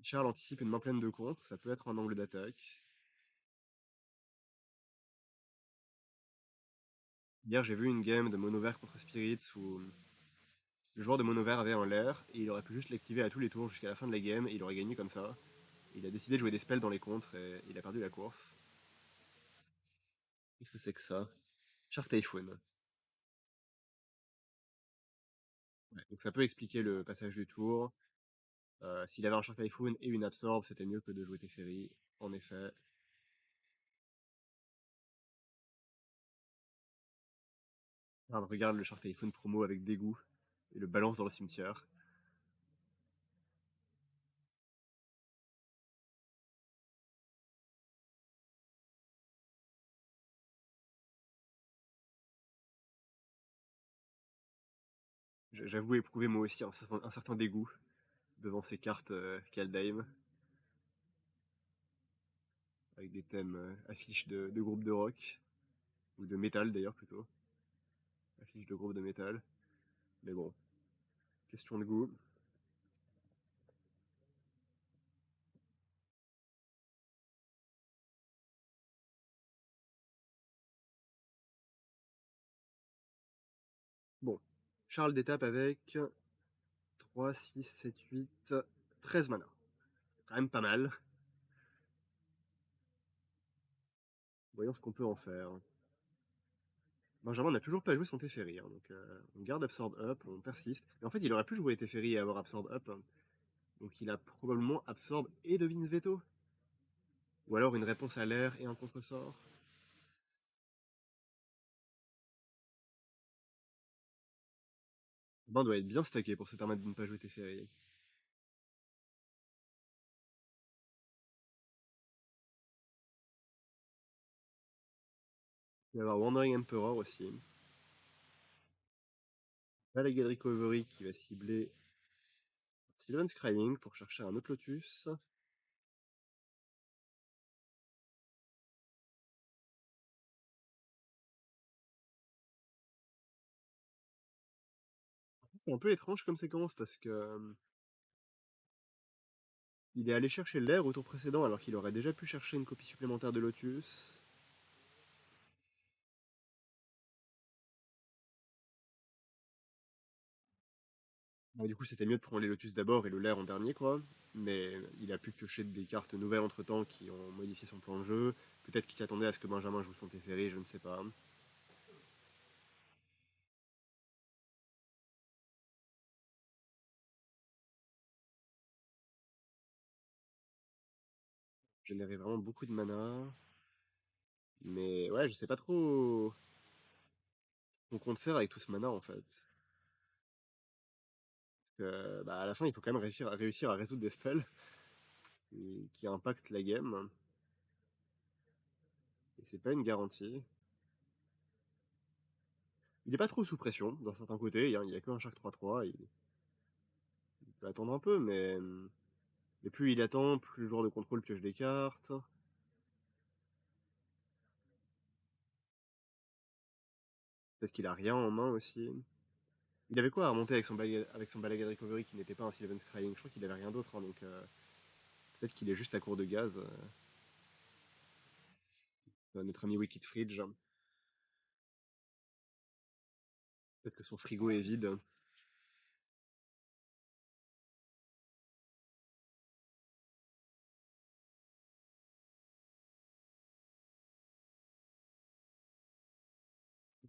Charles anticipe une main pleine de contres, ça peut être un angle d'attaque. Hier, j'ai vu une game de mono vert contre Spirits où le joueur de mono vert avait un lair et il aurait pu juste l'activer à tous les tours jusqu'à la fin de la game et il aurait gagné comme ça. Il a décidé de jouer des spells dans les contres et il a perdu la course. Qu'est-ce que c'est que ça? Shark Typhoon. Ouais, donc ça peut expliquer le passage du tour. S'il avait un Shark Typhoon et une Absorbe, c'était mieux que de jouer Teferi, en effet. Regarde le Shark Typhoon promo avec dégoût et le balance dans le cimetière. J'avoue éprouver moi aussi un certain dégoût devant ces cartes Kaldheim, avec des thèmes affiches de groupes de rock, ou de métal d'ailleurs plutôt, affiches de groupes de métal. Mais bon, question de goût. Bon, Charles détape avec 3, 6, 7, 8, 13 mana. Quand même pas mal. Voyons ce qu'on peut en faire. Benjamin n'a toujours pas joué son Teferi, donc on garde Absorb Up, on persiste. Mais en fait, il aurait pu jouer Teferi et avoir Absorb Up. Donc il a probablement absorbe et devine veto. Ou alors une réponse à l'air et un contresort. Robin doit être bien stacké pour se permettre de ne pas jouer Teferi. Il va y avoir Wandering Emperor aussi. Valagad Recovery qui va cibler Sylvan's Crying pour chercher un autre Lotus. C'est un peu étrange comme séquence parce que il est allé chercher l'air au tour précédent alors qu'il aurait déjà pu chercher une copie supplémentaire de Lotus. Bon, du coup, c'était mieux de prendre les Lotus d'abord et le l'air en dernier, quoi. Mais il a pu piocher des cartes nouvelles entre temps qui ont modifié son plan de jeu. Peut-être qu'il s'attendait à ce que Benjamin joue son Teferi, je ne sais pas. Générer vraiment beaucoup de mana. Mais ouais, je sais pas trop ce qu'on compte faire avec tout ce mana en fait. Parce que, bah, à la fin, il faut quand même réussir à résoudre des spells qui impactent la game. Et c'est pas une garantie. Il est pas trop sous pression dans certains côtés. Il y a qu'un chaque 3-3. Il peut attendre un peu, mais plus il attend, plus le joueur de contrôle pioche des cartes. Peut-être qu'il a rien en main aussi. Il avait quoi à remonter avec son Balagad Recovery qui n'était pas un Sylvan's Crying? Je crois qu'il avait rien d'autre, hein, donc peut-être qu'il est juste à court de gaz. Notre ami Wicked Fridge. Peut-être que son frigo est vide.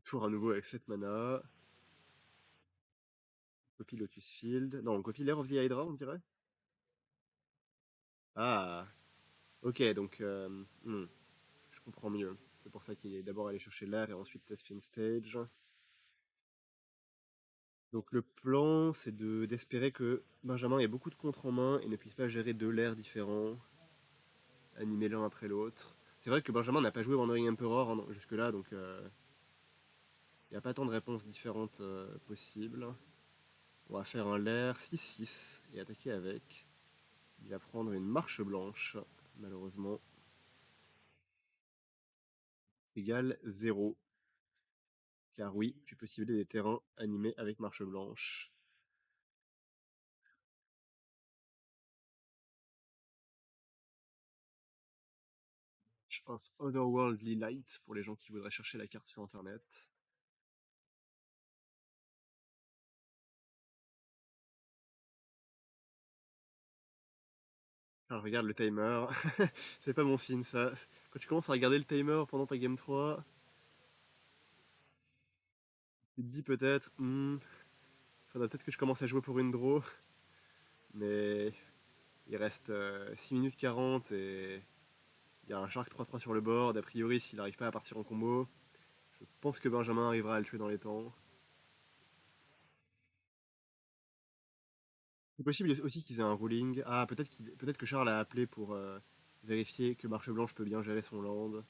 Tour à nouveau avec 7 mana. Copie Lotus Field. Non, on copie Lair of the Hydra, on dirait. Ah, ok, donc je comprends mieux. C'est pour ça qu'il est d'abord allé chercher l'air et ensuite Thespian Stage. Donc le plan, c'est d'espérer que Benjamin ait beaucoup de contre en main et ne puisse pas gérer deux lairs différents, animés l'un après l'autre. C'est vrai que Benjamin n'a pas joué Wandering Emperor jusque-là, donc il n'y a pas tant de réponses différentes possibles. On va faire un lair 6-6 et attaquer avec. Il va prendre une marche blanche, malheureusement. Égale 0. Car oui, tu peux cibler des terrains animés avec marche blanche. Je pense Otherworldly Light pour les gens qui voudraient chercher la carte sur internet. Alors regarde le timer. C'est pas bon signe ça. Quand tu commences à regarder le timer pendant ta game 3, tu te dis peut-être, faudrait peut-être que je commence à jouer pour une draw. Mais il reste 6 minutes 40 et il y a un Shark 3-3 sur le board. A priori, s'il n'arrive pas à partir en combo, je pense que Benjamin arrivera à le tuer dans les temps. C'est possible aussi qu'ils aient un ruling. Ah, peut-être que Charles a appelé pour vérifier que Marche Blanche peut bien gérer son land.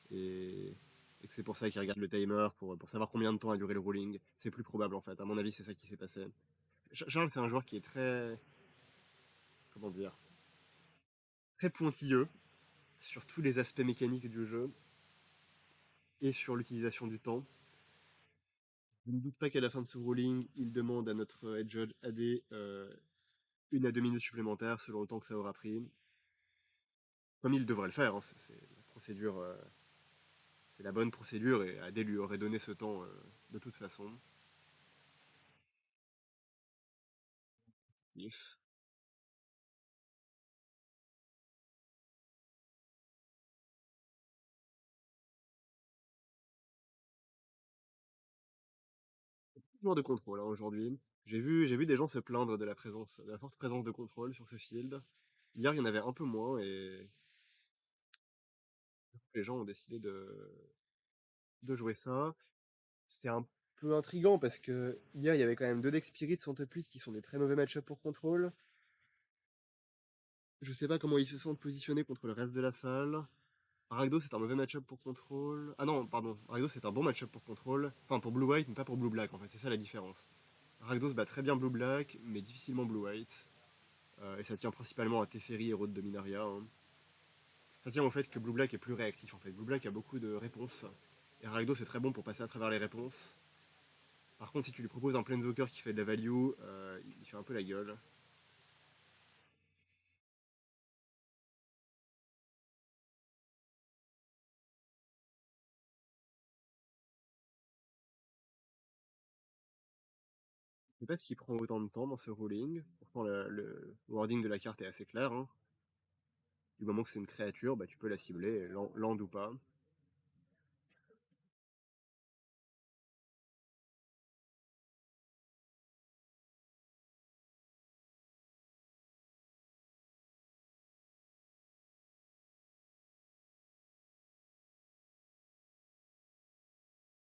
Et, et que c'est pour ça qu'il regarde le timer pour savoir combien de temps a duré le ruling. C'est plus probable en fait. À mon avis, c'est ça qui s'est passé. Charles, c'est un joueur qui est très. Comment dire? Très pointilleux sur tous les aspects mécaniques du jeu et sur l'utilisation du temps. Je ne doute pas qu'à la fin de ce ruling, il demande à notre head judge AD 1 à 2 minutes supplémentaires selon le temps que ça aura pris. Comme il devrait le faire, hein, c'est la procédure, c'est la bonne procédure et AD lui aurait donné ce temps de toute façon. If. joueurs de contrôle hein, aujourd'hui. J'ai vu des gens se plaindre de la forte présence de contrôle sur ce field. Hier, il y en avait un peu moins et les gens ont décidé de jouer ça. C'est un peu intriguant parce que hier, il y avait quand même deux decks Spirit sur top 8 qui sont des très mauvais match-up pour contrôle. Je sais pas comment ils se sont positionnés contre le reste de la salle. Rakdos c'est un mauvais match-up pour contrôle. Ah non, pardon. Rakdos c'est un bon match-up pour contrôle. Enfin, pour Blue-White, mais pas pour Blue-Black en fait. C'est ça la différence. Rakdos bat très bien Blue-Black, mais difficilement Blue-White. Et ça tient principalement à Teferi et Road Dominaria. Hein. Ça tient au fait que Blue-Black est plus réactif en fait. Blue-Black a beaucoup de réponses. Et Rakdos est très bon pour passer à travers les réponses. Par contre, si tu lui proposes un Planeswalker qui fait de la value, il fait un peu la gueule. Je sais pas ce qui prend autant de temps dans ce ruling. Pourtant, le wording de la carte est assez clair. Hein. Du moment que c'est une créature, bah, tu peux la cibler, land ou pas.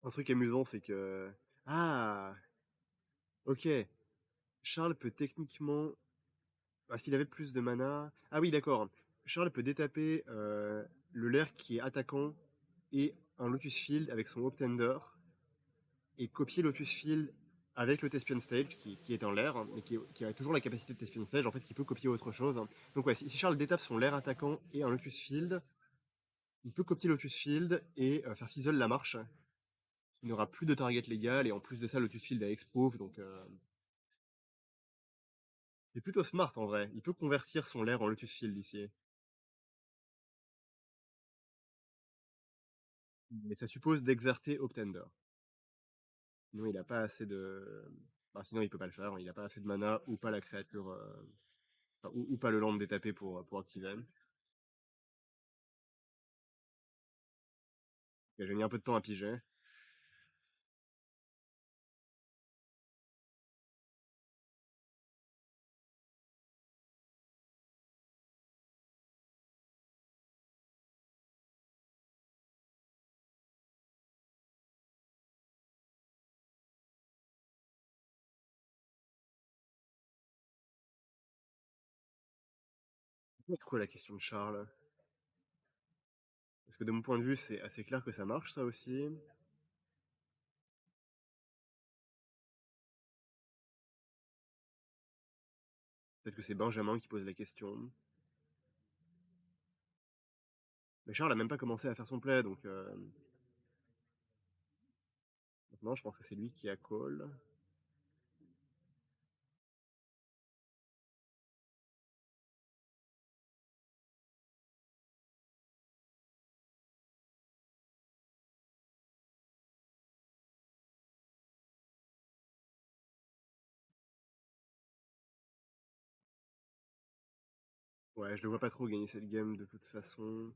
Un truc amusant, c'est que... Ah, ok. Charles peut techniquement... Ah, s'il avait plus de mana... Ah oui, d'accord. Charles peut détaper le lair qui est attaquant et un Lotus Field avec son Optender et copier Lotus Field avec le Tespion Stage qui est en l'air, hein, mais qui a toujours la capacité de Tespion Stage, en fait, qui peut copier autre chose. Hein. Donc ouais, si Charles détape son lair attaquant et un Lotus Field, il peut copier Lotus Field et faire fizzle la marche, qui n'aura plus de target légal, et en plus de ça, Lotus Field a Exproof, donc c'est plutôt smart en vrai. Il peut convertir son lair en Lotus Field ici. Mais ça suppose d'exerter Optender. Sinon, il a pas assez de... Bah, sinon, il peut pas le faire. Il a pas assez de mana, ou pas la créature... Enfin, ou pas le land détapé pour activer. J'ai mis un peu de temps à piger. C'est quoi la question de Charles? Parce que de mon point de vue, c'est assez clair que ça marche, ça aussi. Peut-être que c'est Benjamin qui pose la question. Mais Charles a même pas commencé à faire son play, donc... Maintenant, je pense que c'est lui qui a call. Ouais, je le vois pas trop gagner cette game de toute façon.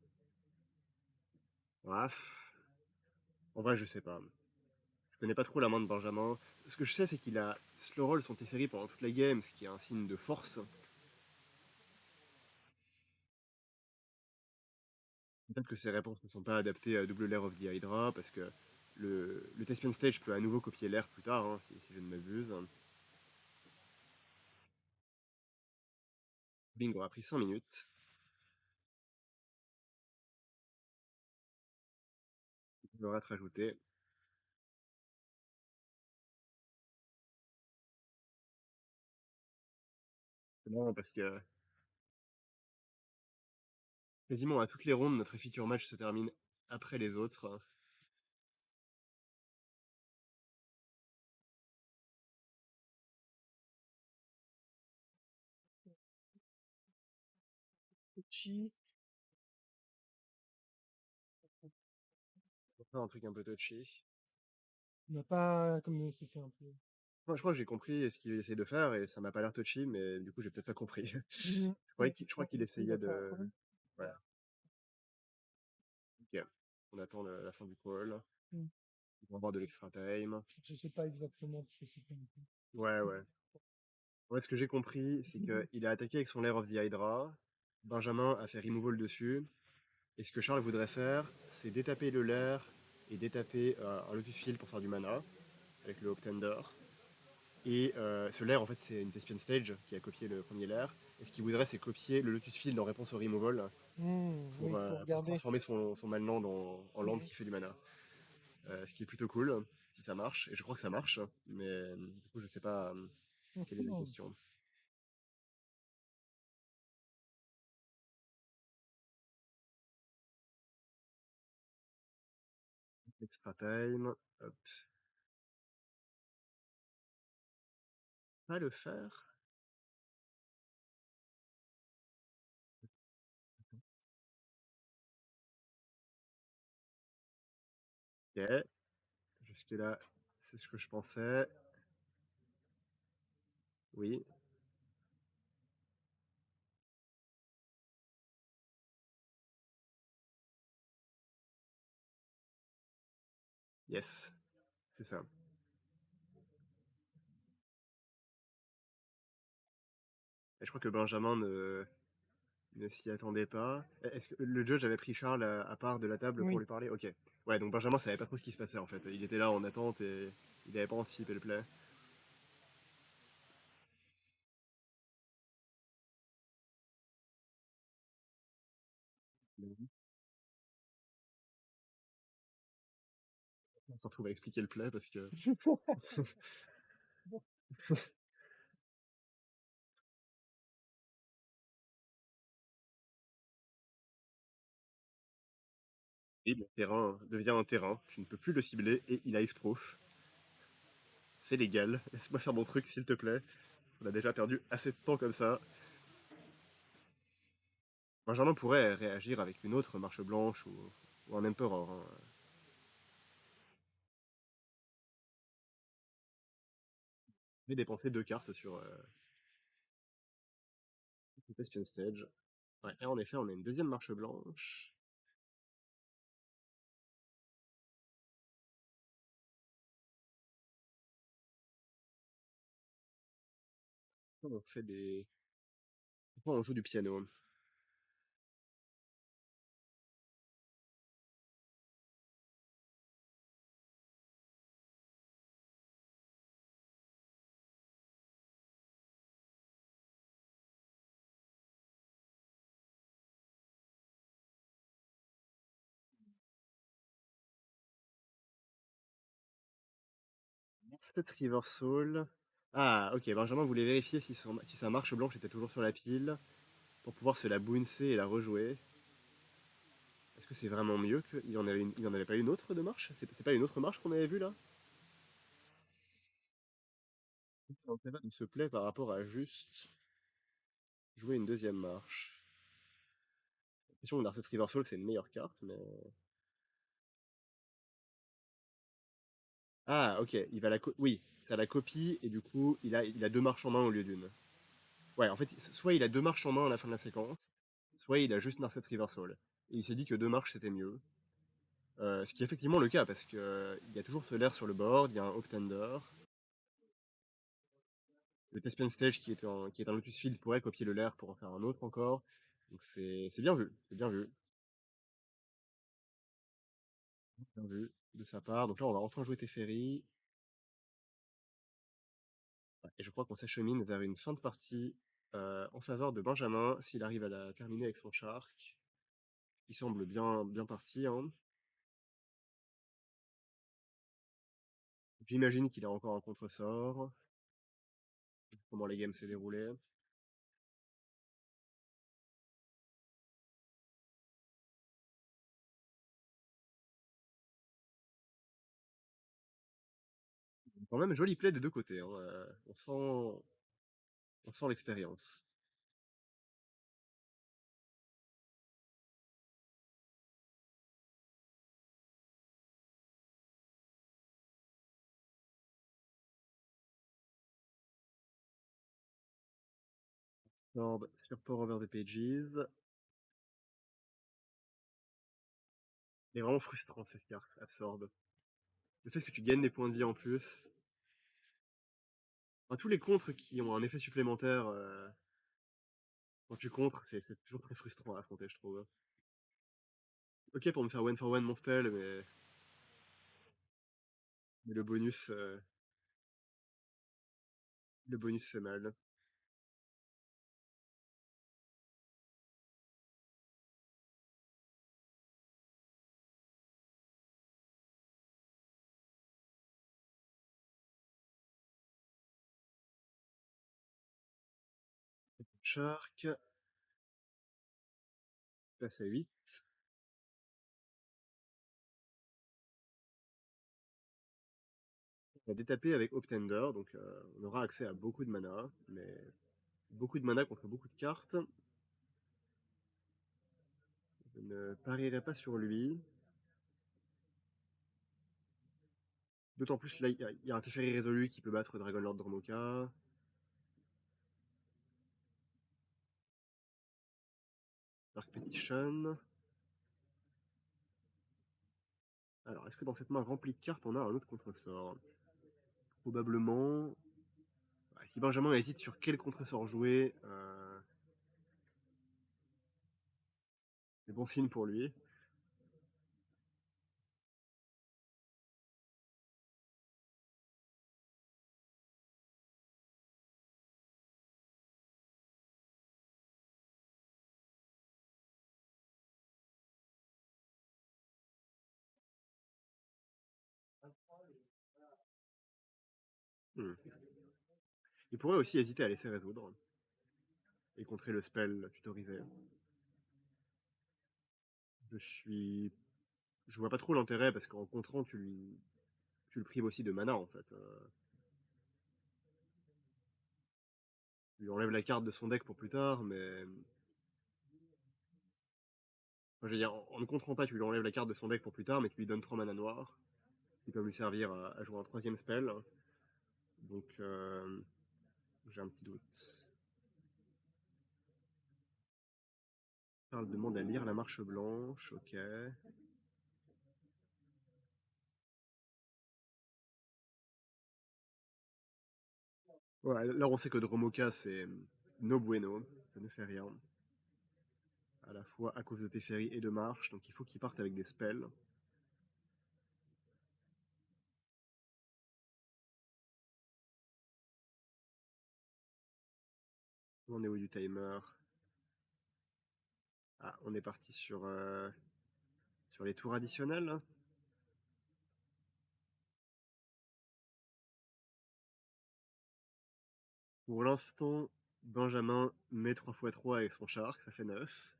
Bref. En vrai, je sais pas. Je connais pas trop la main de Benjamin. Ce que je sais, c'est qu'il a slow roll son Teferi pendant toute la game, ce qui est un signe de force. Peut-être que ses réponses ne sont pas adaptées à Double Lair of the Hydra, parce que le Tespian Stage peut à nouveau copier l'air plus tard, hein, si je ne m'abuse. Bingo, a pris 5 minutes. Il devrait être rajouté. C'est marrant parce que quasiment à toutes les rondes, notre feature match se termine après les autres. Chi, On va faire un truc un peu touchy. on n'a pas, comme c'est fait un peu. Moi, je crois que j'ai compris ce qu'il essaie de faire et ça m'a pas l'air touchy, mais du coup, j'ai peut-être pas compris. Je crois qu'il essayait de. Voilà, ok. On attend la fin du call. Mm. avoir de l'extra time. Je sais pas exactement ce que c'est comme tout. Ouais, ouais. En fait, ce que j'ai compris, c'est qu'il a attaqué avec son Lair of the Hydra. Benjamin a fait removal dessus. Et ce que Charles voudrait faire, c'est détaper le Lair et détaper un Lotus Field pour faire du mana avec le Hoptender. Et ce Lair, en fait, c'est une Thespian Stage qui a copié le premier Lair. Et ce qu'il voudrait, c'est copier le Lotus Field en réponse au removal Oui, pour pour garder. transformer son Manland en land qui fait du mana. Ce qui est plutôt cool, si ça marche. Et je crois que ça marche, mais du coup, je sais pas quelle est la question. Extra time, hop. Pas le faire. Ok, jusque-là, c'est ce que je pensais. Oui, yes, c'est ça. Et je crois que Benjamin ne s'y attendait pas. Est-ce que le judge avait pris Charles à part de la table pour Oui, lui parler? Ok. Ouais, donc Benjamin savait pas trop ce qui se passait en fait. Il était là en attente et il avait pas anticipé le play. Mhm. On se retrouve à expliquer le play parce que et le terrain devient un terrain. Tu ne peux plus le cibler et il a X-Proof. C'est légal. Laisse-moi faire mon truc s'il te plaît. On a déjà perdu assez de temps comme ça. Benjamin pourrait réagir avec une autre marche blanche ou un Emperor, hein. Mais dépenser deux cartes sur Thespian Stage. Ouais, et en effet, on a une deuxième marche blanche. On fait des. Pourquoi on joue du piano? Cette River Soul. Ah, ok, Benjamin voulait vérifier si sa marche blanche était toujours sur la pile pour pouvoir se la bouncer et la rejouer. Est-ce que c'est vraiment mieux il en avait pas une autre de marche? C'est pas une autre marche qu'on avait vue là? Il se plaît par rapport à juste jouer une deuxième marche. J'ai l'impression que Dark River Soul c'est une meilleure carte, mais. Ah, ok, oui, ça la copie et du coup il a deux marches en main au lieu d'une. Ouais, en fait, soit il a deux marches en main à la fin de la séquence, soit il a juste Narset River Soul. Et il s'est dit que deux marches c'était mieux. Ce qui est effectivement le cas, parce que il y a toujours ce l'air sur le board, il y a un Hoptender. Le Thespian Stage qui est un Lotus Field pourrait copier le l'air pour en faire un autre encore. Donc c'est bien vu, c'est bien vu de sa part. Donc là on va enfin jouer Teferi. Ouais, et je crois qu'on s'achemine vers une fin de partie en faveur de Benjamin, s'il arrive à la terminer avec son Shark. Il semble bien parti, hein. J'imagine qu'il a encore un contre-sort. Comment la game s'est déroulée. Quand même, joli play des deux côtés, hein. On sent l'expérience. Absorb sur Pour Over the Pages. C'est vraiment frustrant cette carte, Absorb. Le fait que tu gagnes des points de vie en plus. Enfin, tous les contres qui ont un effet supplémentaire quand tu contres, c'est toujours très frustrant à affronter, je trouve. Ok pour me faire one for one mon spell, mais le bonus fait mal. Shark, passe à 8. On va détaper avec Optender, donc on aura accès à beaucoup de mana, mais beaucoup de mana contre beaucoup de cartes. Je ne parierai pas sur lui. D'autant plus là, il y a un Teferi résolu qui peut battre Dragonlord Dromoka. Dark Petition. Alors, est-ce que dans cette main remplie de cartes, on a un autre contresort? Probablement. Ouais, si Benjamin hésite sur quel contresort jouer, c'est bon signe pour lui. Hmm. Il pourrait aussi hésiter à laisser résoudre et contrer le spell tutorisé. Je vois pas trop l'intérêt parce qu'en contrant, tu le prives aussi de mana en fait. Tu lui enlèves la carte de son deck pour plus tard, mais. Enfin, je veux dire, en ne contrant pas, tu lui enlèves la carte de son deck pour plus tard, mais tu lui donnes 3 mana noirs qui peuvent lui servir à jouer un troisième spell. Donc, j'ai un petit doute. Charles demande à lire la marche blanche, ok. Ouais, là on sait que Dromoka c'est no bueno, ça ne fait rien. À la fois à cause de Teferi et de marche, donc il faut qu'il parte avec des spells. On est où du timer? Ah, on est parti sur les tours additionnels. Pour l'instant, Benjamin met 3x3 avec son Shark, ça fait 9.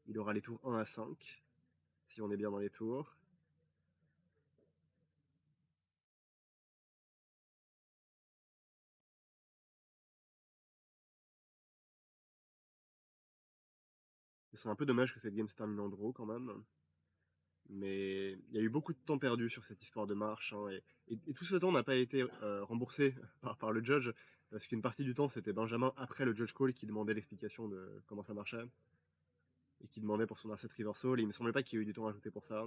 Il aura les tours 1 à 5, si on est bien dans les tours. C'est un peu dommage que cette game se termine en draw quand même. Mais il y a eu beaucoup de temps perdu sur cette histoire de marche, hein, et tout ce temps n'a pas été remboursé par le judge, parce qu'une partie du temps c'était Benjamin après le judge call qui demandait l'explication de comment ça marchait, et qui demandait pour son asset reversal, et il me semblait pas qu'il y ait eu du temps ajouté pour ça.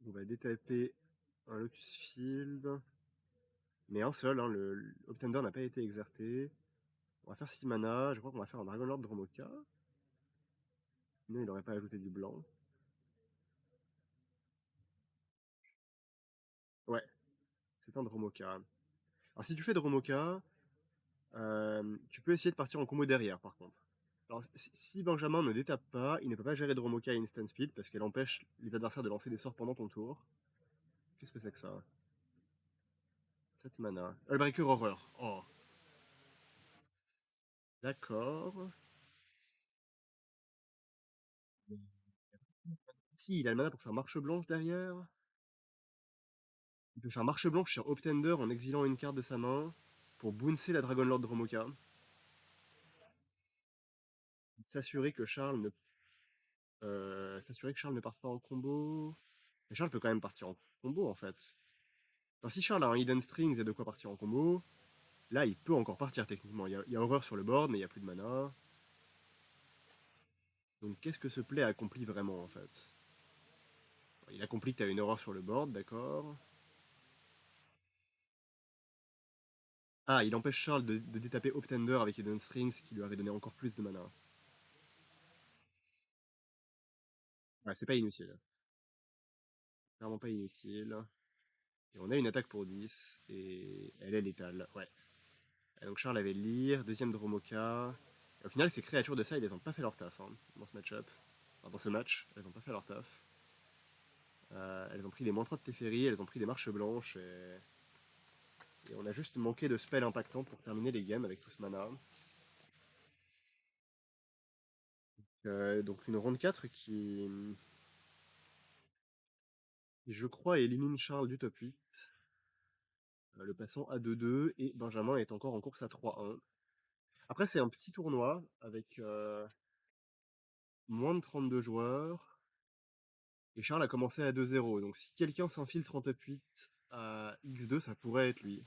On va détaper un Lotus Field, mais un seul, hein, le Optender n'a pas été exerté. On va faire 6 mana, je crois qu'on va faire un Dragonlord Dromoka. Non, il n'aurait pas ajouté du blanc. Ouais, c'est un Dromoka. Alors si tu fais Dromoka, tu peux essayer de partir en combo derrière par contre. Alors si Benjamin ne détape pas, il ne peut pas gérer Dromoka Instant Speed parce qu'elle empêche les adversaires de lancer des sorts pendant ton tour. Qu'est-ce que c'est que ça? 7 mana. Breaker Horror. Oh. D'accord. Si, il a le mana pour faire marche blanche derrière. Il peut faire marche blanche sur Optender en exilant une carte de sa main pour bouncer la Dragonlord Dromoka. S'assurer que Charles ne parte pas en combo. Mais Charles peut quand même partir en combo en fait. Enfin, si Charles a un Hidden Strings et de quoi partir en combo, là il peut encore partir techniquement. Il y a horreur sur le board, mais il n'y a plus de mana. Donc qu'est-ce que ce play accomplit vraiment en fait? Il accomplit que tu as une erreur sur le board, d'accord. Ah, il empêche Charles de détaper Optender avec Hidden Strings qui lui aurait donné encore plus de mana. Ouais, c'est pas inutile. Clairement pas inutile. Et on a une attaque pour 10, et elle est létale, ouais. Et donc Charles avait Lyre, deuxième Dromoka. Et au final, ces créatures de side, elles ont pas fait leur taf hein, dans ce match-up. Enfin, dans ce match, elles ont pas fait leur taf. Elles ont pris des mantras de Teferi, elles ont pris des marches blanches, et on a juste manqué de spells impactants pour terminer les games avec tout ce mana. Donc une ronde 4 qui, je crois, élimine Charles du top 8, le passant à 2-2, et Benjamin est encore en course à 3-1. Après, c'est un petit tournoi avec moins de 32 joueurs. Et Charles a commencé à 2-0. Donc si quelqu'un s'infiltre en top 8 à X2, ça pourrait être lui.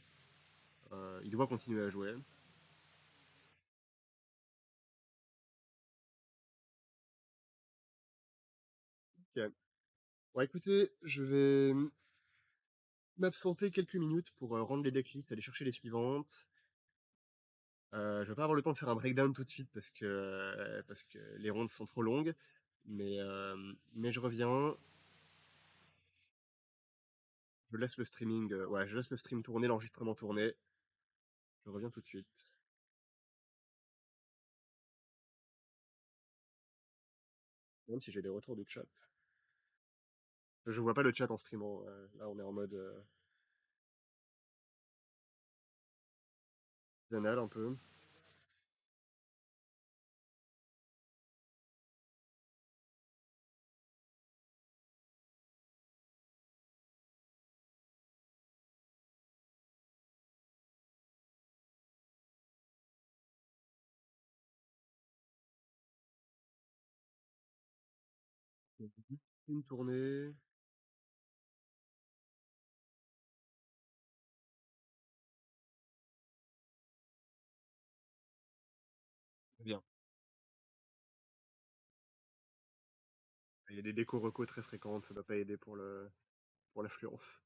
Il doit continuer à jouer. Ok. Bon, écoutez, je vais m'absenter quelques minutes pour rendre les decklists, aller chercher les suivantes. Je vais pas avoir le temps de faire un breakdown tout de suite parce que les rondes sont trop longues. Mais je reviens. Je laisse le streaming. Ouais, je laisse le stream tourner, l'enregistrement tourner. Je reviens tout de suite. Même si j'ai des retours du chat. Je vois pas le chat en streamant. Là, on est en mode banal un peu. Une tournée. Bien. Il y a des décos recos très fréquentes, ça doit pas aider pour l'affluence.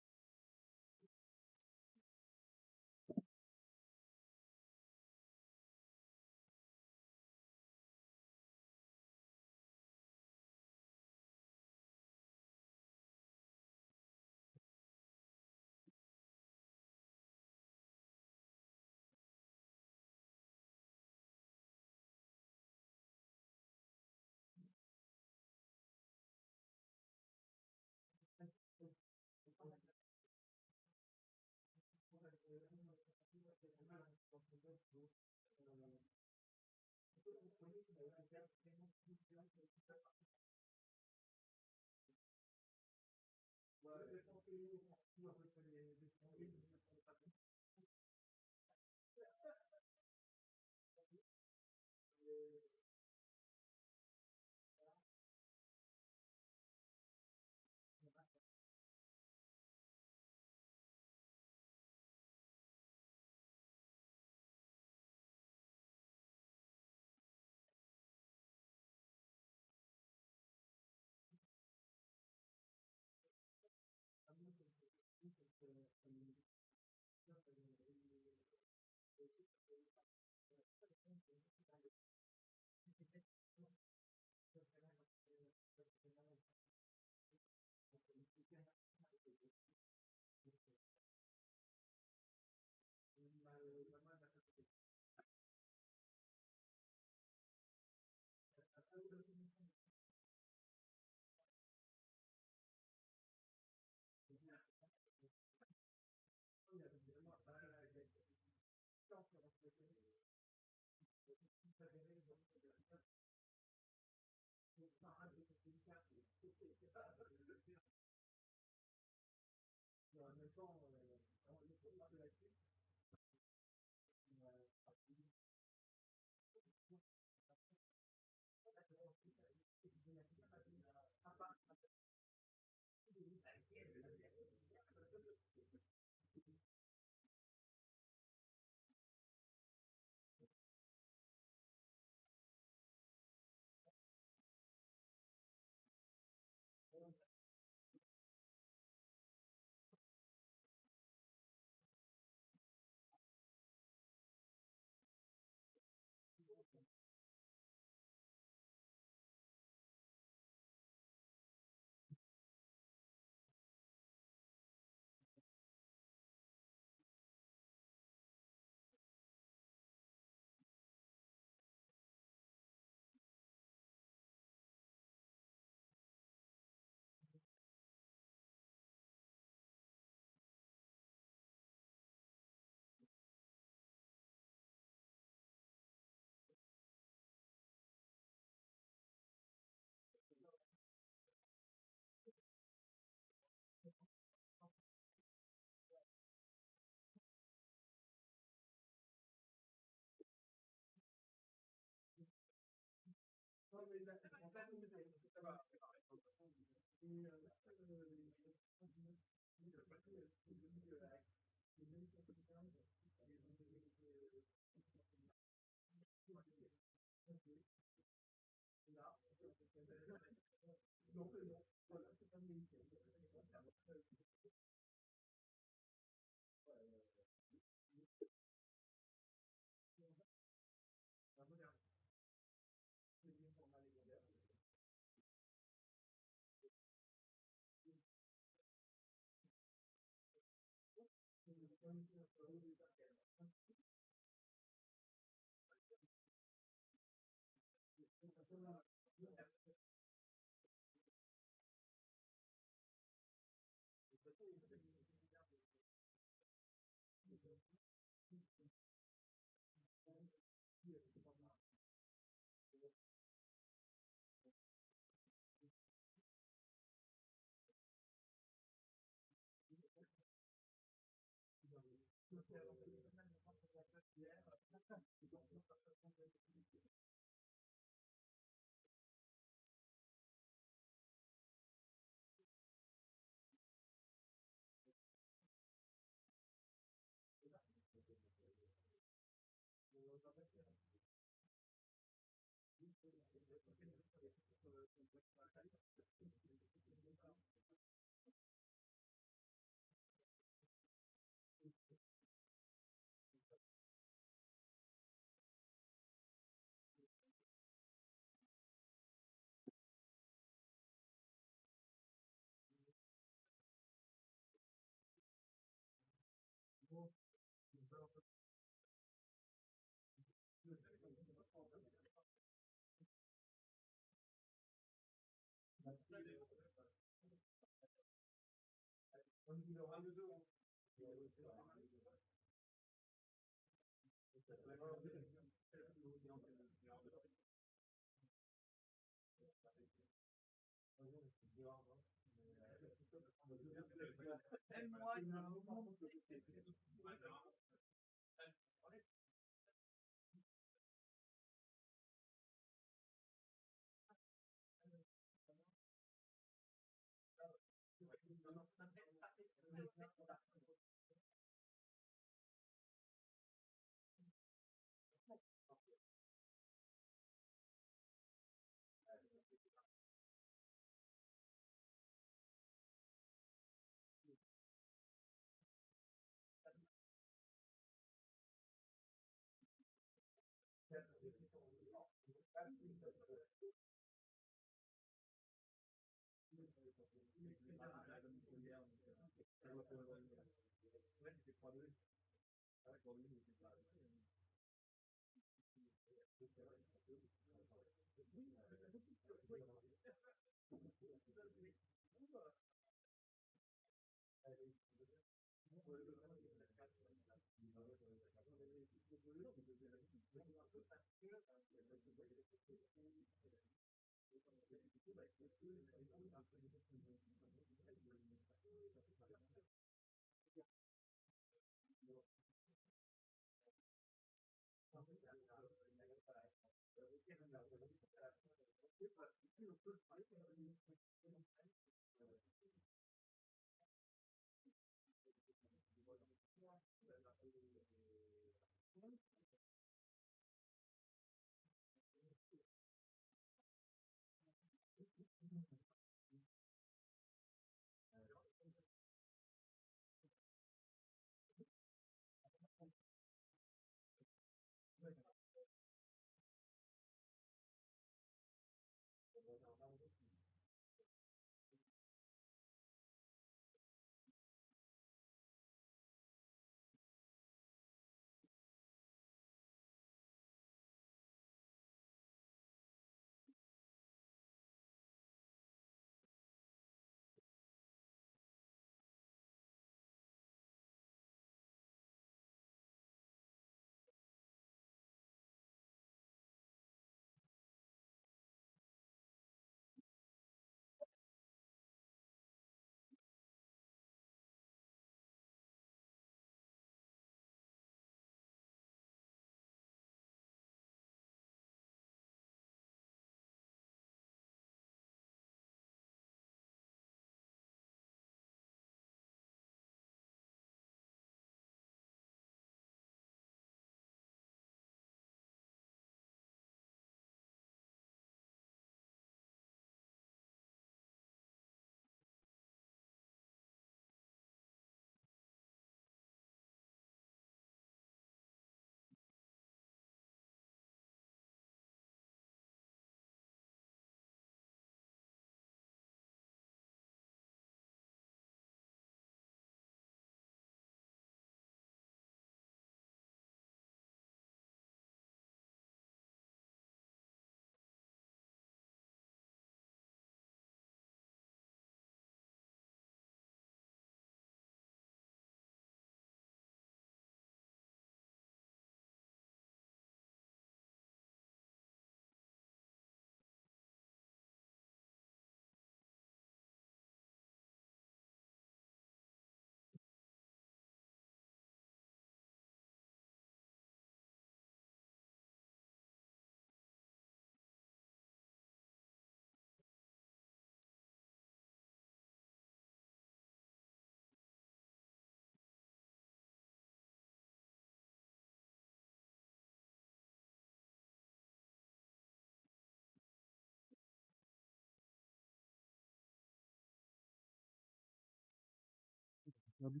Verdi.